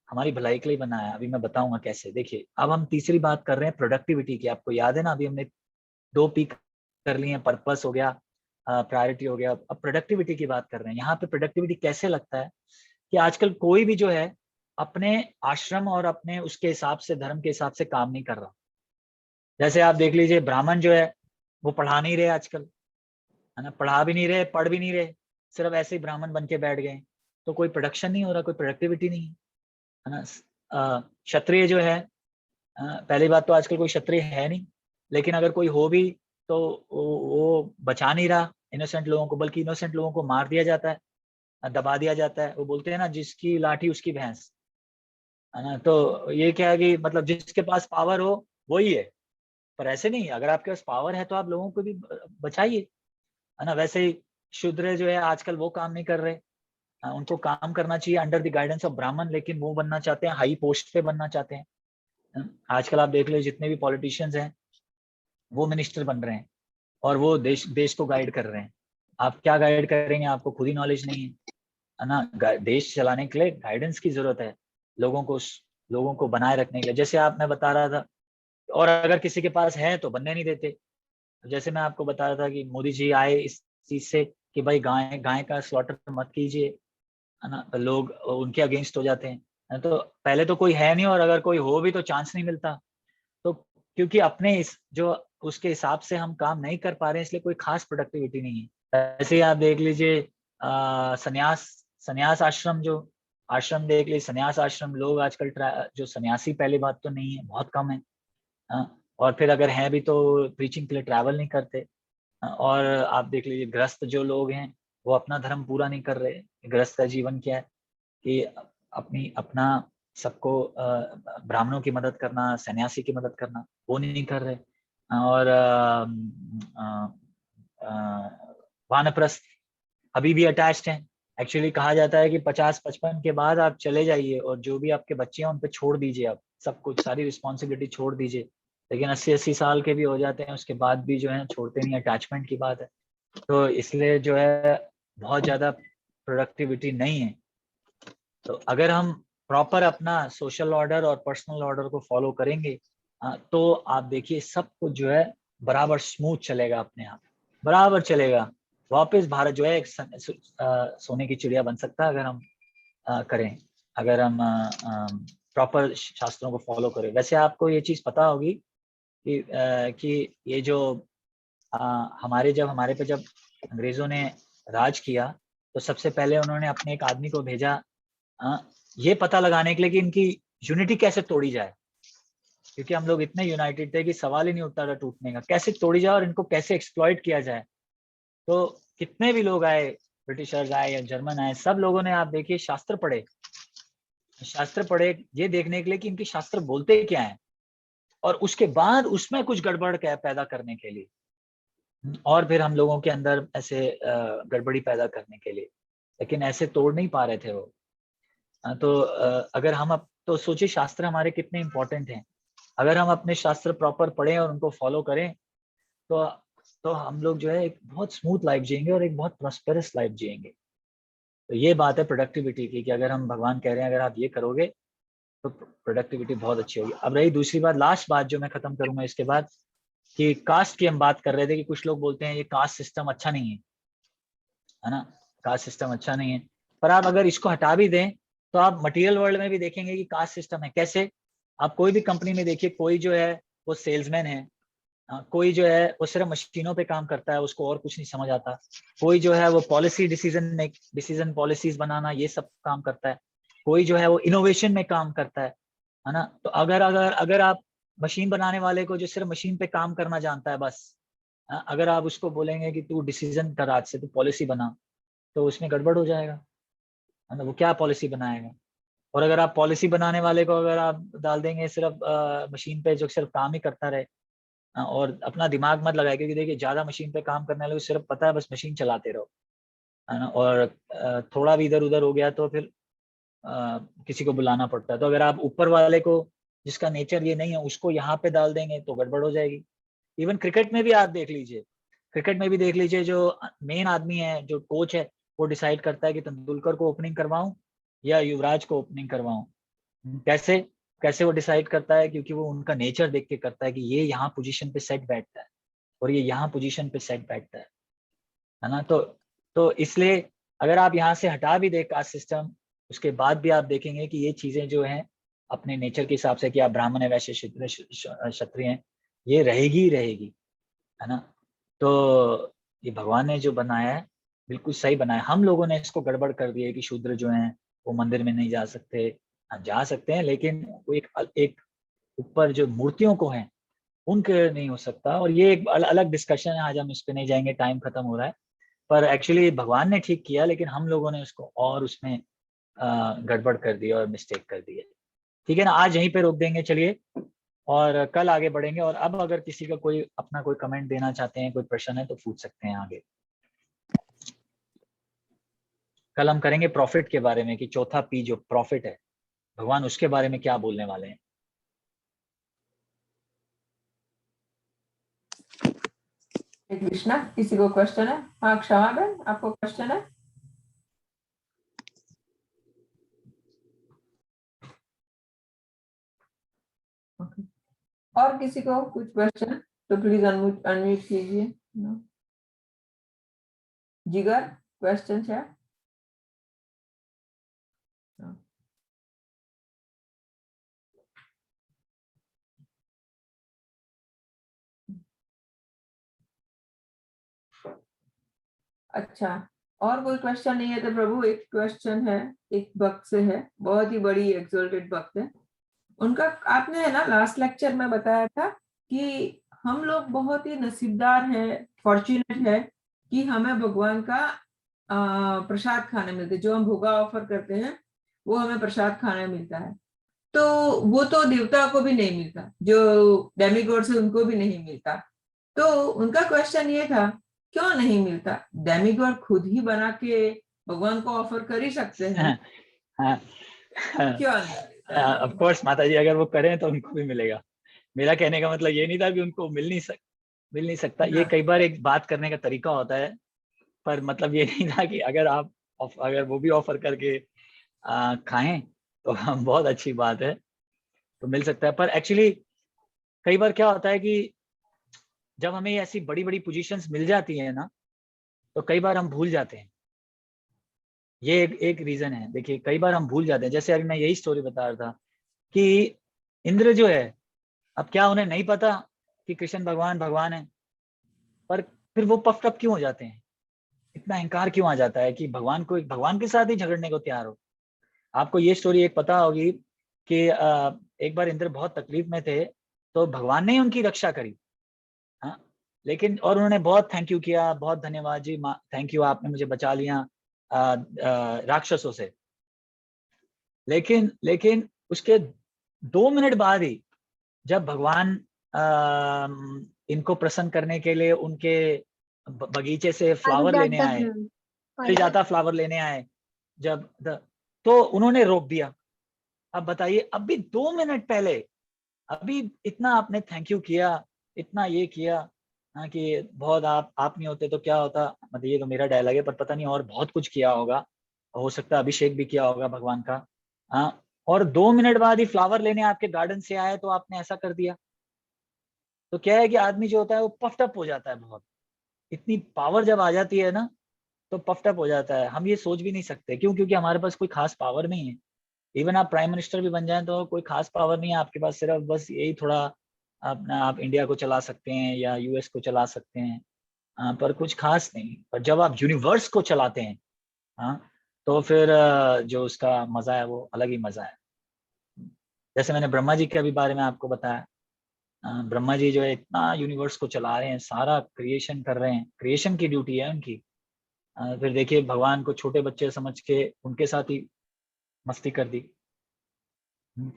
हमारी भलाई के लिए बनाया है। अभी मैं बताऊंगा कैसे। देखिए अब हम तीसरी बात कर रहे हैं प्रोडक्टिविटी की। आपको याद है ना, अभी हमने 2 पी कर लिए हैं, पर्पस हो गया, प्रायोरिटी हो गया। अब प्रोडक्टिविटी की बात कर रहे हैं। यहाँ पे प्रोडक्टिविटी कैसे लगता है कि आजकल कोई भी जो है अपने आश्रम और अपने उसके हिसाब से, धर्म के हिसाब से काम नहीं कर रहा। जैसे आप देख लीजिए ब्राह्मण जो है वो पढ़ा नहीं रहे आजकल, है ना, पढ़ा भी नहीं रहे, पढ़ भी नहीं रहे, सिर्फ ऐसे ही ब्राह्मण बन के बैठ गए। तो कोई प्रोडक्शन नहीं हो रहा, कोई प्रोडक्टिविटी नहीं है ना। क्षत्रिय जो है, पहली बात तो आजकल कोई क्षत्रिय है नहीं, लेकिन अगर कोई हो भी तो वो बचा नहीं रहा इनोसेंट लोगों को, बल्कि इनोसेंट लोगों को मार दिया जाता है, दबा दिया जाता है। वो बोलते हैं ना, जिसकी लाठी उसकी भैंस, है ना। तो ये क्या है कि मतलब जिसके पास पावर हो वही है। पर ऐसे नहीं, अगर आपके पास पावर है तो आप लोगों को भी बचाइए, है ना। वैसे ही शूद्र जो है आजकल वो काम नहीं कर रहे। उनको काम करना चाहिए अंडर द गाइडेंस ऑफ ब्राह्मण, लेकिन वो बनना चाहते हैं, हाई पोस्ट पे बनना चाहते हैं। आजकल आप देख लो जितने भी पॉलिटिशियंस हैं वो मिनिस्टर बन रहे हैं और वो देश को गाइड कर रहे हैं। आप क्या गाइड करेंगे, आपको खुद ही नॉलेज नहीं है ना। देश चलाने के लिए गाइडेंस की जरूरत है, लोगों को बनाए रखने के लिए। जैसे आप, मैं बता रहा था, और अगर किसी के पास है तो बनने नहीं देते। जैसे मैं आपको बता रहा था कि मोदी जी आए इस चीज से कि भाई गाय गाय का स्लॉटर मत कीजिए, है ना। लोग उनके अगेंस्ट हो जाते हैं। तो पहले तो कोई है नहीं, और अगर कोई हो भी तो चांस नहीं मिलता। तो क्योंकि अपने इस जो उसके हिसाब से हम काम नहीं कर पा रहे हैं, इसलिए कोई खास प्रोडक्टिविटी नहीं है। ऐसे ही आप देख लीजिए सन्यास सन्यास आश्रम, जो आश्रम देख लीजिए, सन्यास आश्रम लोग आजकल जो सन्यासी, पहली बात तो नहीं है, बहुत कम है। और फिर अगर हैं भी तो प्रीचिंग के लिए ट्रैवल नहीं करते। और आप देख लीजिए गृहस्थ जो लोग हैं वो अपना धर्म पूरा नहीं कर रहे। गृहस्थ का जीवन क्या है कि अपना सबको ब्राह्मणों की मदद करना, सन्यासी की मदद करना, वो नहीं कर रहे। और वानप्रस्थ अभी भी अटैच्ड हैं। एक्चुअली कहा जाता है कि 50-55 के बाद आप चले जाइए और जो भी आपके बच्चे हैं उन पे छोड़ दीजिए, आप सब कुछ, सारी रिस्पॉन्सिबिलिटी छोड़ दीजिए। लेकिन 80-80 साल के भी हो जाते हैं, उसके बाद भी जो है छोड़ते नहीं, अटैचमेंट की बात है। तो इसलिए जो है बहुत ज्यादा प्रोडक्टिविटी नहीं है। तो अगर हम प्रॉपर अपना सोशल ऑर्डर और पर्सनल ऑर्डर को फॉलो करेंगे तो आप देखिए सब कुछ जो है बराबर स्मूथ चलेगा, अपने आप बराबर चलेगा। वापस भारत जो है एक सोने की चिड़िया बन सकता है अगर हम करें, अगर हम प्रॉपर शास्त्रों को फॉलो करें। वैसे आपको ये चीज पता होगी कि ये जो हमारे पे जब अंग्रेजों ने राज किया तो सबसे पहले उन्होंने अपने एक आदमी को भेजा ये पता लगाने के लिए कि इनकी यूनिटी कैसे तोड़ी जाए, क्योंकि हम लोग इतने यूनाइटेड थे कि सवाल ही नहीं उठता था टूटने का, कैसे तोड़ी जाए और इनको कैसे एक्सप्लॉइट किया जाए। तो कितने भी लोग आए, ब्रिटिशर्स आए या जर्मन आए, सब लोगों ने, आप देखिए, शास्त्र पढ़े ये देखने के लिए कि इनके शास्त्र बोलते क्या है, और उसके बाद उसमें कुछ गड़बड़ पैदा करने के लिए, और फिर हम लोगों के अंदर ऐसे गड़बड़ी पैदा करने के लिए। लेकिन ऐसे तोड़ नहीं पा रहे थे वो। तो अगर हम तो सोचिए शास्त्र हमारे कितने इंपॉर्टेंट हैं। अगर हम अपने शास्त्र प्रॉपर पढ़ें और उनको फॉलो करें तो हम लोग जो है एक बहुत स्मूथ लाइफ जिएंगे और एक बहुत प्रॉस्पेरस लाइफ जिएंगे। तो ये बात है प्रोडक्टिविटी की, कि अगर हम, भगवान कह रहे हैं अगर आप ये करोगे तो प्रोडक्टिविटी बहुत अच्छी होगी। अब रही दूसरी बात, लास्ट बात जो मैं खत्म करूंगा इसके बाद, कि कास्ट की हम बात कर रहे थे कि कुछ लोग बोलते हैं ये कास्ट सिस्टम अच्छा नहीं है ना, कास्ट सिस्टम अच्छा नहीं है। पर आप अगर इसको हटा भी दें तो आप मटेरियल वर्ल्ड में भी देखेंगे कि कास्ट सिस्टम है। कैसे? आप कोई भी कंपनी में देखिए, कोई जो है वो सेल्समैन है, कोई जो है वो सिर्फ मशीनों पे काम करता है, उसको और कुछ नहीं समझ आता। कोई जो है वो पॉलिसी डिसीजन पॉलिसीज बनाना ये सब काम करता है। कोई जो है वो इनोवेशन में काम करता है ना। तो अगर अगर अगर आप मशीन बनाने वाले को जो सिर्फ मशीन पे काम करना जानता है बस, अगर आप उसको बोलेंगे कि तू डिसीजन कर, आज से तू पॉलिसी बना, तो उसमें गड़बड़ हो जाएगा, है ना। वो क्या पॉलिसी बनाएगा? और अगर आप पॉलिसी बनाने वाले को अगर आप डाल देंगे सिर्फ मशीन पे जो सिर्फ काम ही करता रहे, और अपना दिमाग मत लगाए, क्योंकि देखिए ज्यादा मशीन पे काम करने वाले को सिर्फ पता है बस मशीन चलाते रहो, है ना। और थोड़ा भी इधर उधर हो गया तो फिर किसी को बुलाना पड़ता है। तो अगर आप ऊपर वाले को, जिसका नेचर ये नहीं है, उसको यहाँ पे डाल देंगे तो गड़बड़ हो जाएगी। इवन क्रिकेट में भी आप देख लीजिए, क्रिकेट में भी देख लीजिए, जो मेन आदमी है, जो कोच है, वो डिसाइड करता है कि तेंदुलकर को ओपनिंग करवाऊं या युवराज को ओपनिंग करवाऊं। कैसे कैसे वो डिसाइड करता है? क्योंकि वो उनका नेचर देख के करता है कि ये यहाँ पोजीशन पे सेट बैठता है और ये यहाँ पोजीशन पे सेट बैठता है ना। तो इसलिए अगर आप यहाँ से हटा भी दे कास्ट सिस्टम, उसके बाद भी आप देखेंगे कि ये चीजें जो हैं अपने नेचर के हिसाब से, कि आप ब्राह्मण है, वैश्य, शूद्र, क्षत्रिय हैं, ये रहेगी, है ना। तो ये भगवान ने जो बनाया है बिल्कुल सही बनाया। हम लोगों ने इसको गड़बड़ कर दिया है कि शूद्र जो हैं वो मंदिर में नहीं जा सकते। हाँ, जा सकते हैं, लेकिन वो एक ऊपर जो मूर्तियों को हैं उनके नहीं हो सकता। और ये एक अलग डिस्कशन है, आज हम इस पे नहीं जाएंगे, टाइम खत्म हो रहा है। पर एक्चुअली भगवान ने ठीक किया, लेकिन हम लोगों ने उसको और उसमें गड़बड़ कर दी और मिस्टेक कर दी है। ठीक है ना, आज यहीं पे रोक देंगे, चलिए, और कल आगे बढ़ेंगे। और अब अगर किसी का कोई अपना कोई कमेंट देना चाहते हैं, कोई प्रश्न है, तो पूछ सकते हैं आगे। कल हम करेंगे प्रॉफिट के बारे में, कि चौथा पी जो प्रॉफिट है, भगवान उसके बारे में क्या बोलने वाले हैं। कृष्णा, किसी को क्वेश्चन है? हाँ, क्षमा बहन, आपको क्वेश्चन है? और किसी को कुछ क्वेश्चन तो प्लीज अनम्यूट कीजिए। जिगर, क्वेश्चन है? अच्छा, और कोई क्वेश्चन नहीं है तो प्रभु एक क्वेश्चन है, एक भक्त से है, बहुत ही बड़ी एक्सोल्टेड भक्त है। उनका आपने है ना लास्ट लेक्चर में बताया था कि हम लोग बहुत ही नसीबदार हैं, फॉर्चुनेट है कि हमें भगवान का प्रसाद खाने मिलते, जो हम भोगा ऑफर करते हैं वो हमें प्रसाद खाने मिलता है। तो वो तो देवता को भी नहीं मिलता, जो डेमिगॉड्स है उनको भी नहीं मिलता। तो उनका क्वेश्चन ये था, क्यों नहीं मिलता? डेमिगॉड खुद ही बना के भगवान को ऑफर कर ही सकते हैं, क्यों नहीं? ऑफ कोर्स माता जी, अगर वो करें तो उनको भी मिलेगा। मेरा कहने का मतलब ये नहीं था कि उनको मिल नहीं सकता। ये कई बार एक बात करने का तरीका होता है, पर मतलब ये नहीं था कि अगर वो भी ऑफर करके खाएं तो बहुत अच्छी बात है, तो मिल सकता है। पर एक्चुअली कई बार क्या होता है कि जब हमें ऐसी बड़ी बड़ी पोजीशंस मिल जाती है ना, तो कई बार हम भूल जाते हैं। ये एक रीजन है। देखिए, कई बार हम भूल जाते हैं। जैसे अभी मैं यही स्टोरी बता रहा था कि इंद्र जो है, अब क्या उन्हें नहीं पता कि कृष्ण भगवान भगवान है? पर फिर वो पफ्ड अप क्यों हो जाते हैं? इतना अहंकार क्यों आ जाता है कि भगवान के साथ ही झगड़ने को तैयार हो? आपको ये स्टोरी एक पता होगी कि एक बार इंद्र बहुत तकलीफ में थे, तो भगवान ने ही उनकी रक्षा करी। हाँ, लेकिन और उन्होंने बहुत थैंक यू किया, बहुत धन्यवाद जी, थैंक यू, आपने मुझे बचा लिया राक्षसों से। लेकिन उसके 2 मिनट बाद ही, जब भगवान इनको प्रसन्न करने के लिए उनके बगीचे से फ्लावर लेने आए, जाता फ्लावर लेने आए, तो उन्होंने रोक दिया। अब बताइए, अभी 2 मिनट पहले, अभी इतना आपने थैंक यू किया, इतना ये किया, हाँ, कि बहुत आप नहीं होते तो क्या होता, मतलब ये तो मेरा डायलॉग है, पर पता नहीं और बहुत कुछ किया होगा, हो सकता है अभिषेक भी किया होगा भगवान का। हाँ, और 2 मिनट बाद ही फ्लावर लेने आपके गार्डन से आए तो आपने ऐसा कर दिया। तो क्या है कि आदमी जो होता है वो पफ्ड अप हो जाता है बहुत। इतनी पावर जब आ जाती है ना, तो पफ्ड अप हो जाता है। हम ये सोच भी नहीं सकते, क्यों? क्योंकि हमारे पास कोई खास पावर नहीं है। इवन आप प्राइम मिनिस्टर भी बन जाएं तो कोई खास पावर नहीं है आपके पास, सिर्फ बस यही थोड़ा अपना आप इंडिया को चला सकते हैं या यूएस को चला सकते हैं, पर कुछ खास नहीं। पर जब आप यूनिवर्स को चलाते हैं, हाँ, तो फिर जो उसका मजा है वो अलग ही मजा है। जैसे मैंने ब्रह्मा जी के अभी बारे में आपको बताया, ब्रह्मा जी जो है इतना यूनिवर्स को चला रहे हैं, सारा क्रिएशन कर रहे हैं, क्रिएशन की ड्यूटी है उनकी। फिर देखिए भगवान को छोटे बच्चे समझ के उनके साथ ही मस्ती कर दी।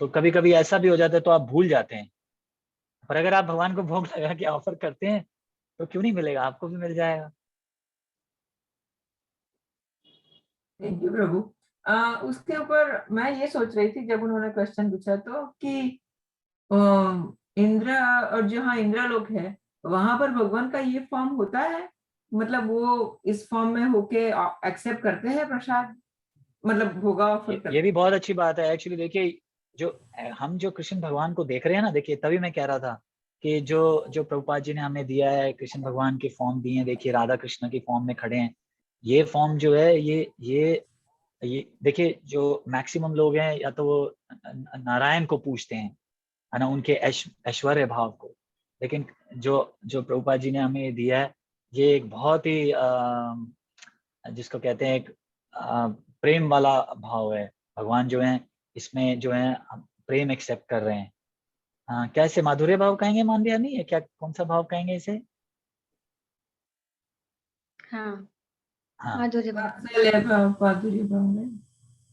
तो कभी कभी ऐसा भी हो जाता है तो आप भूल जाते हैं, पर अगर आप भगवान को भोग लगा के ऑफर करते हैं तो क्यों नहीं मिलेगा, आपको भी मिल जाएगा। थैंक यू प्रभु। उसके ऊपर मैं ये सोच रही थी जब उन्होंने क्वेश्चन पूछा तो कि इंद्र और जहाँ इंद्रलोक है वहां पर भगवान का ये फॉर्म होता है, मतलब वो इस फॉर्म में होके एक्सेप्ट करते हैं प्रसाद, मतलब भोगा ऑफर करते हैं। ये भी बहुत अच्छी बात है। एक्चुअली देखिए जो हम जो कृष्ण भगवान को देख रहे हैं ना, देखिए तभी मैं कह रहा था कि जो प्रभुपाद जी ने हमें दिया है, कृष्ण भगवान के फॉर्म दिए हैं, देखिए राधा कृष्ण के फॉर्म में खड़े हैं। ये फॉर्म जो है ये देखिए जो मैक्सिमम लोग हैं या तो वो नारायण को पूछते हैं, है ना, उनके ऐश्वर्य भाव को। लेकिन जो जो प्रभुपाद जी ने हमें दिया है, ये एक बहुत ही जिसको कहते हैं एक प्रेम वाला भाव है। भगवान जो है इसमें जो है प्रेम एक्सेप्ट कर रहे हैं। कैसे माधुर्य भाव कहेंगे मानविया, नहीं है क्या, कौन सा भाव कहेंगे इसे? हाँ, हाँ माधुर्य भाव। वात्सल्य भाव, माधुर्य भाव है।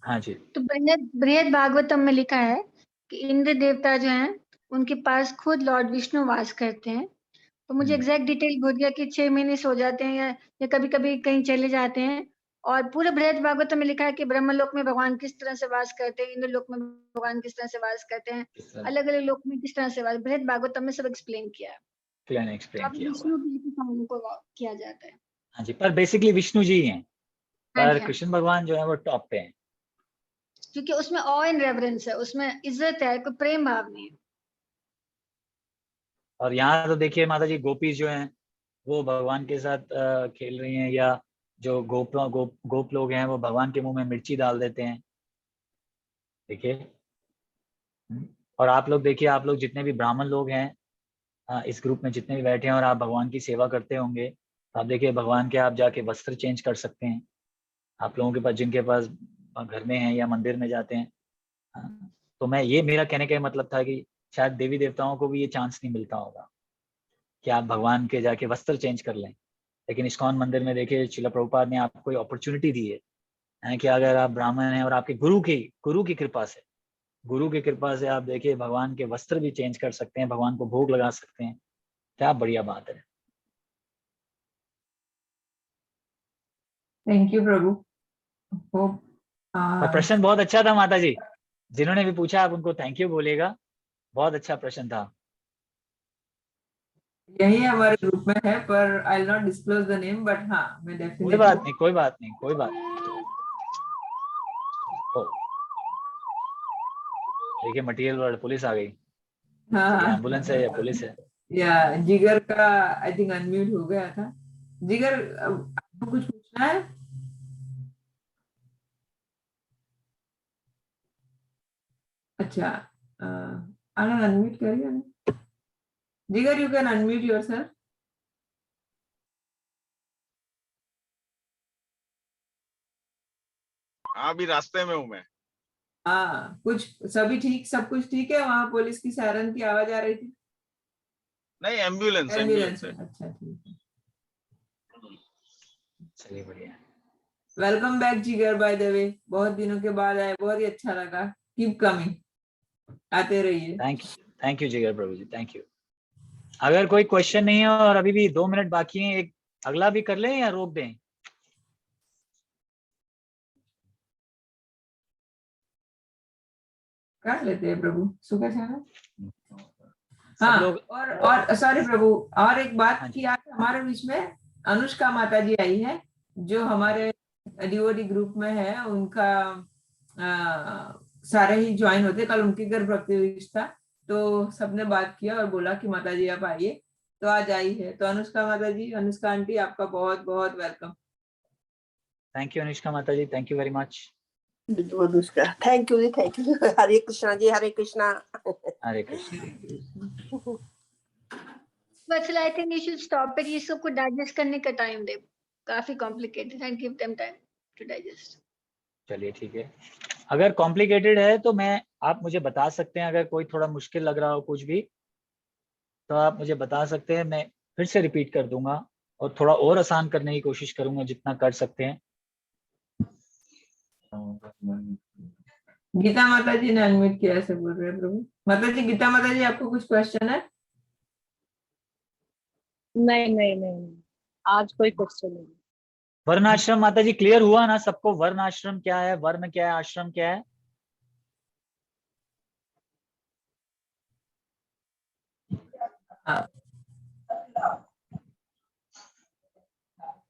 हाँ जी। तो बृहद भागवतम में लिखा है कि इंद्र देवता जो हैं उनके पास खुद लॉर्ड विष्णु वास करते हैं। तो मुझे एग्जैक्ट डिटेल भूल गया कि 6 महीने सो जाते हैं या कभी कभी कहीं चले जाते हैं। और पूरे बृहद भागवतम में लिखा है कि ब्रह्मलोक में भगवान किस तरह से वास करते हैं, इंद्र लोक में भगवान किस तरह से वास करते हैं, अलग अलग लोक में किस तरह से वास, बृहद भागवतम में सब एक्सप्लेन किया है। प्लान तो एक्सप्लेन अब किया हुआ है। विष्णु जी के सामने को किया जाता है। हाँ जी, पर बेसिकली विष्णु जी हैं, हाँ पर जी, हाँ, कृष्ण भगवान जो है वो टॉप पे हैं। क्योंकि उसमें ऑ एंड रेवरेंस है, उसमें इज्जत है, कोई प्रेम भाव नहीं है। और यहाँ तो देखिए माता जी गोपी जो हैं वो भगवान के साथ खेल रही हैं, या जो गोप लोग हैं वो भगवान के मुंह में मिर्ची डाल देते हैं। देखिए और आप लोग देखिए, आप लोग जितने भी ब्राह्मण लोग हैं इस ग्रुप में जितने भी बैठे हैं और आप भगवान की सेवा करते होंगे, तो आप देखिए भगवान के आप जाके वस्त्र चेंज कर सकते हैं। आप लोगों के पास जिनके पास घर में है या मंदिर में जाते हैं, तो मैं ये मेरा कहने का मतलब था कि शायद देवी देवताओं को भी ये चांस नहीं मिलता होगा कि आप भगवान के जाके वस्त्र चेंज कर लें। लेकिन इस्कॉन मंदिर में देखिए श्रील प्रभुपाद ने आपको अपॉर्चुनिटी दी है कि अगर आप ब्राह्मण हैं और आपके गुरु की कृपा से आप देखिए भगवान के वस्त्र भी चेंज कर सकते हैं, भगवान को भोग लगा सकते हैं। क्या बढ़िया बात है। थैंक यू प्रभु। और प्रश्न बहुत अच्छा था माता जी, जिन्होंने भी पूछा आप उनको थैंक यू बोलिएगा, बहुत अच्छा प्रश्न था। यही हमारे ग्रुप में है, पर I will not disclose the name, but हाँ मैं डेफिनेटली। कोई बात नहीं। देखिए मटेरियल वर्ल्ड पुलिस आ गई। हाँ एम्बुलेंस है या पुलिस है? या जिगर का आई थिंक अनम्यूट हो गया था। जिगर आपको कुछ पूछना है? अच्छा आनंद अनम्यूट करिए ना। जिगर यू कैन अनम्यूट योरसेल्फ। अभी रास्ते में हूँ मैं। हाँ कुछ सब कुछ ठीक है? वहाँ पुलिस की सायरन की आवाज आ रही थी? नहीं, एम्बुलेंस एम्बुलेंस है। अच्छा ठीक है, चलिए बढ़िया। वेलकम बैक जिगर, बाय द वे बहुत दिनों के बाद आए, बहुत ही अच्छा लगा। कीप कमिंग, आते रहिए। थैंक यू जिगर प्रभु जी, थैंक यू। अगर कोई क्वेश्चन नहीं है और अभी भी 2 मिनट बाकी हैं, एक अगला भी कर लें या रोक दें? कर लेते हैं प्रभु, सुबह से ना। सब हाँ लोग और सॉरी प्रभु, और एक बात हाँ जी। कि आज हमारे बीच में अनुष्का माता जी आई है, जो हमारे डीओडी ग्रुप में है। उनका सारे ही ज्वाइन होते, कल उनके घर भक्ति था, तो सबने बात किया और बोला कि माता जी आप आइए, तो आज आई है। तो अनुष्का माता जी, अनुष्का आंटी, आपका बहुत बहुत वेलकम। थैंक यू अनुष्का माता ji, thank you very much. Anushka thank you ji, thank you. Hare Krishna ji, Hare Krishna. Hare Krishna. Vatsal, I think you should stop it. ये सबको डाइजेस्ट करने का टाइम दे, काफी कॉम्प्लिकेटेड है, give them time to digest. चलिए ठीक है, अगर कॉम्प्लिकेटेड है तो मैं, आप मुझे बता सकते हैं, अगर कोई थोड़ा मुश्किल लग रहा हो कुछ भी तो आप मुझे बता सकते हैं, मैं फिर से रिपीट कर दूंगा और थोड़ा और आसान करने की कोशिश करूंगा जितना कर सकते हैं। गीता माता जी ने अनम्यूट किया से बोल रहे हैं प्रभु। माता जी, गीता माता जी, आपको कुछ क्वेश्चन है? नहीं, आज कोई क्वेश्चन नहीं। वर्णाश्रम माता जी क्लियर हुआ ना सबको? वर्णाश्रम क्या है, वर्ण क्या है, आश्रम क्या है?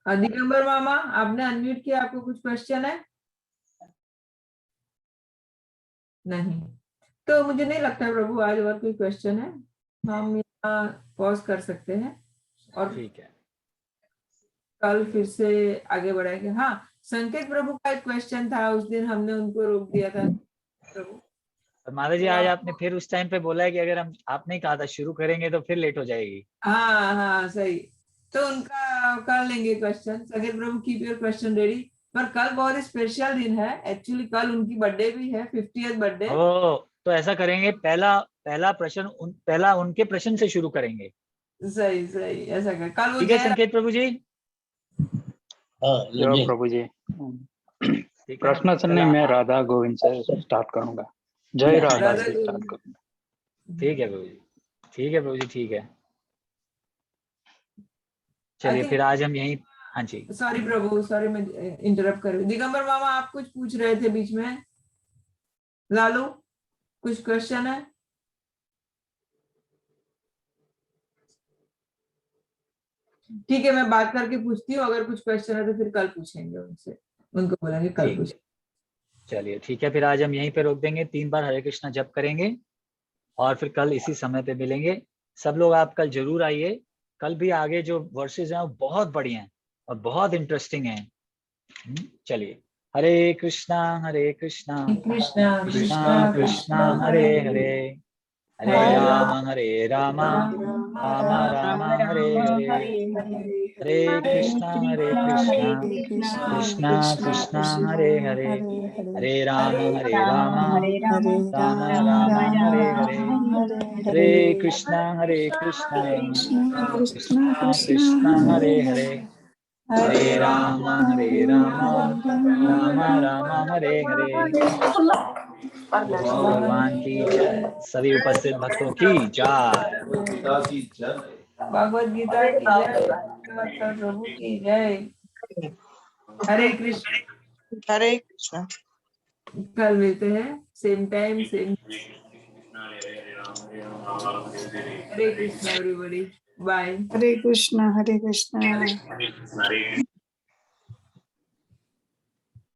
दिगंबर मामा, आपने अनम्यूट किया, आपको कुछ क्वेश्चन है? नहीं, तो मुझे नहीं लगता प्रभु आज और कोई क्वेश्चन है। हम यहाँ पॉज कर सकते हैं और ठीक है, कल फिर से आगे बढ़ाएंगे। हाँ, संकेत प्रभु का एक क्वेश्चन था, उस दिन हमने उनको रोक दिया था प्रभु। और माता जी आज आपने फिर उस टाइम पे बोला है कि अगर हम, आपने कहा था शुरू करेंगे तो फिर लेट हो जाएगी। हाँ सही, तो उनका कर लेंगे क्वेश्चन। संकेत प्रभु, कीप योर क्वेश्चन रेडी। पर कल बहुत स्पेशल दिन है, एक्चुअली कल उनकी बर्थडे भी है, 50th बर्थडे। ओ, तो ऐसा करेंगे, पहला प्रश्न पहला उनके प्रश्न से शुरू करेंगे। सही, ऐसा कर। कल वो ठीक है संकेत प्रभु जी? जो प्रभु जी, ठीक है, प्रश्न सुनने मैं राधा गोविंद से स्टार्ट करूंगा। जय राधा राधा से गोविंद। स्टार्ट करूंगा। ठीक है प्रभु जी, ठीक है प्रभु जी, ठीक है। चलिए think- फिर आज हम यहीं, हाँ जी। सॉरी प्रभु, सॉरी मैं इंटरप्ट कर रही हूँ। दिगंबर मामा, आप कुछ पूछ रहे थे बीच में। लालू, कुछ क्वेश्चन है? ठीक है, मैं बात करके पूछती हूँ, अगर कुछ क्वेश्चन है तो फिर कल पूछेंगे उनसे, उनको बोलेंगे कल ठीक पूछ। है, चलिए ठीक है, फिर आज हम यहीं पे रोक देंगे। 3 बार हरे कृष्णा जप करेंगे और फिर कल इसी समय पे मिलेंगे। सब लोग आप कल जरूर आइए, कल भी आगे जो वर्सेस हैं वो बहुत बढ़िया हैं और बहुत इंटरेस्टिंग हैं। चलिए, हरे कृष्णा कृष्णा कृष्णा कृष्णा हरे हरे, हरे राम राम राम हरे हरे, हरे कृष्णा कृष्णा कृष्णा हरे हरे, हरे राम राम राम हरे हरे, हरे कृष्णा कृष्णा कृष्णा हरे हरे, हरे राम राम हरे हरे। भगवान की जय, सभी उपस्थित भक्तों की जय। भगवद गीता की जय, प्रभु की जय। हरे कृष्ण। हरे कृष्णा। कल मिलते हैं, सेम टाइम सेम। हरे कृष्णा एवरीबॉडी, बाय। हरे कृष्णा।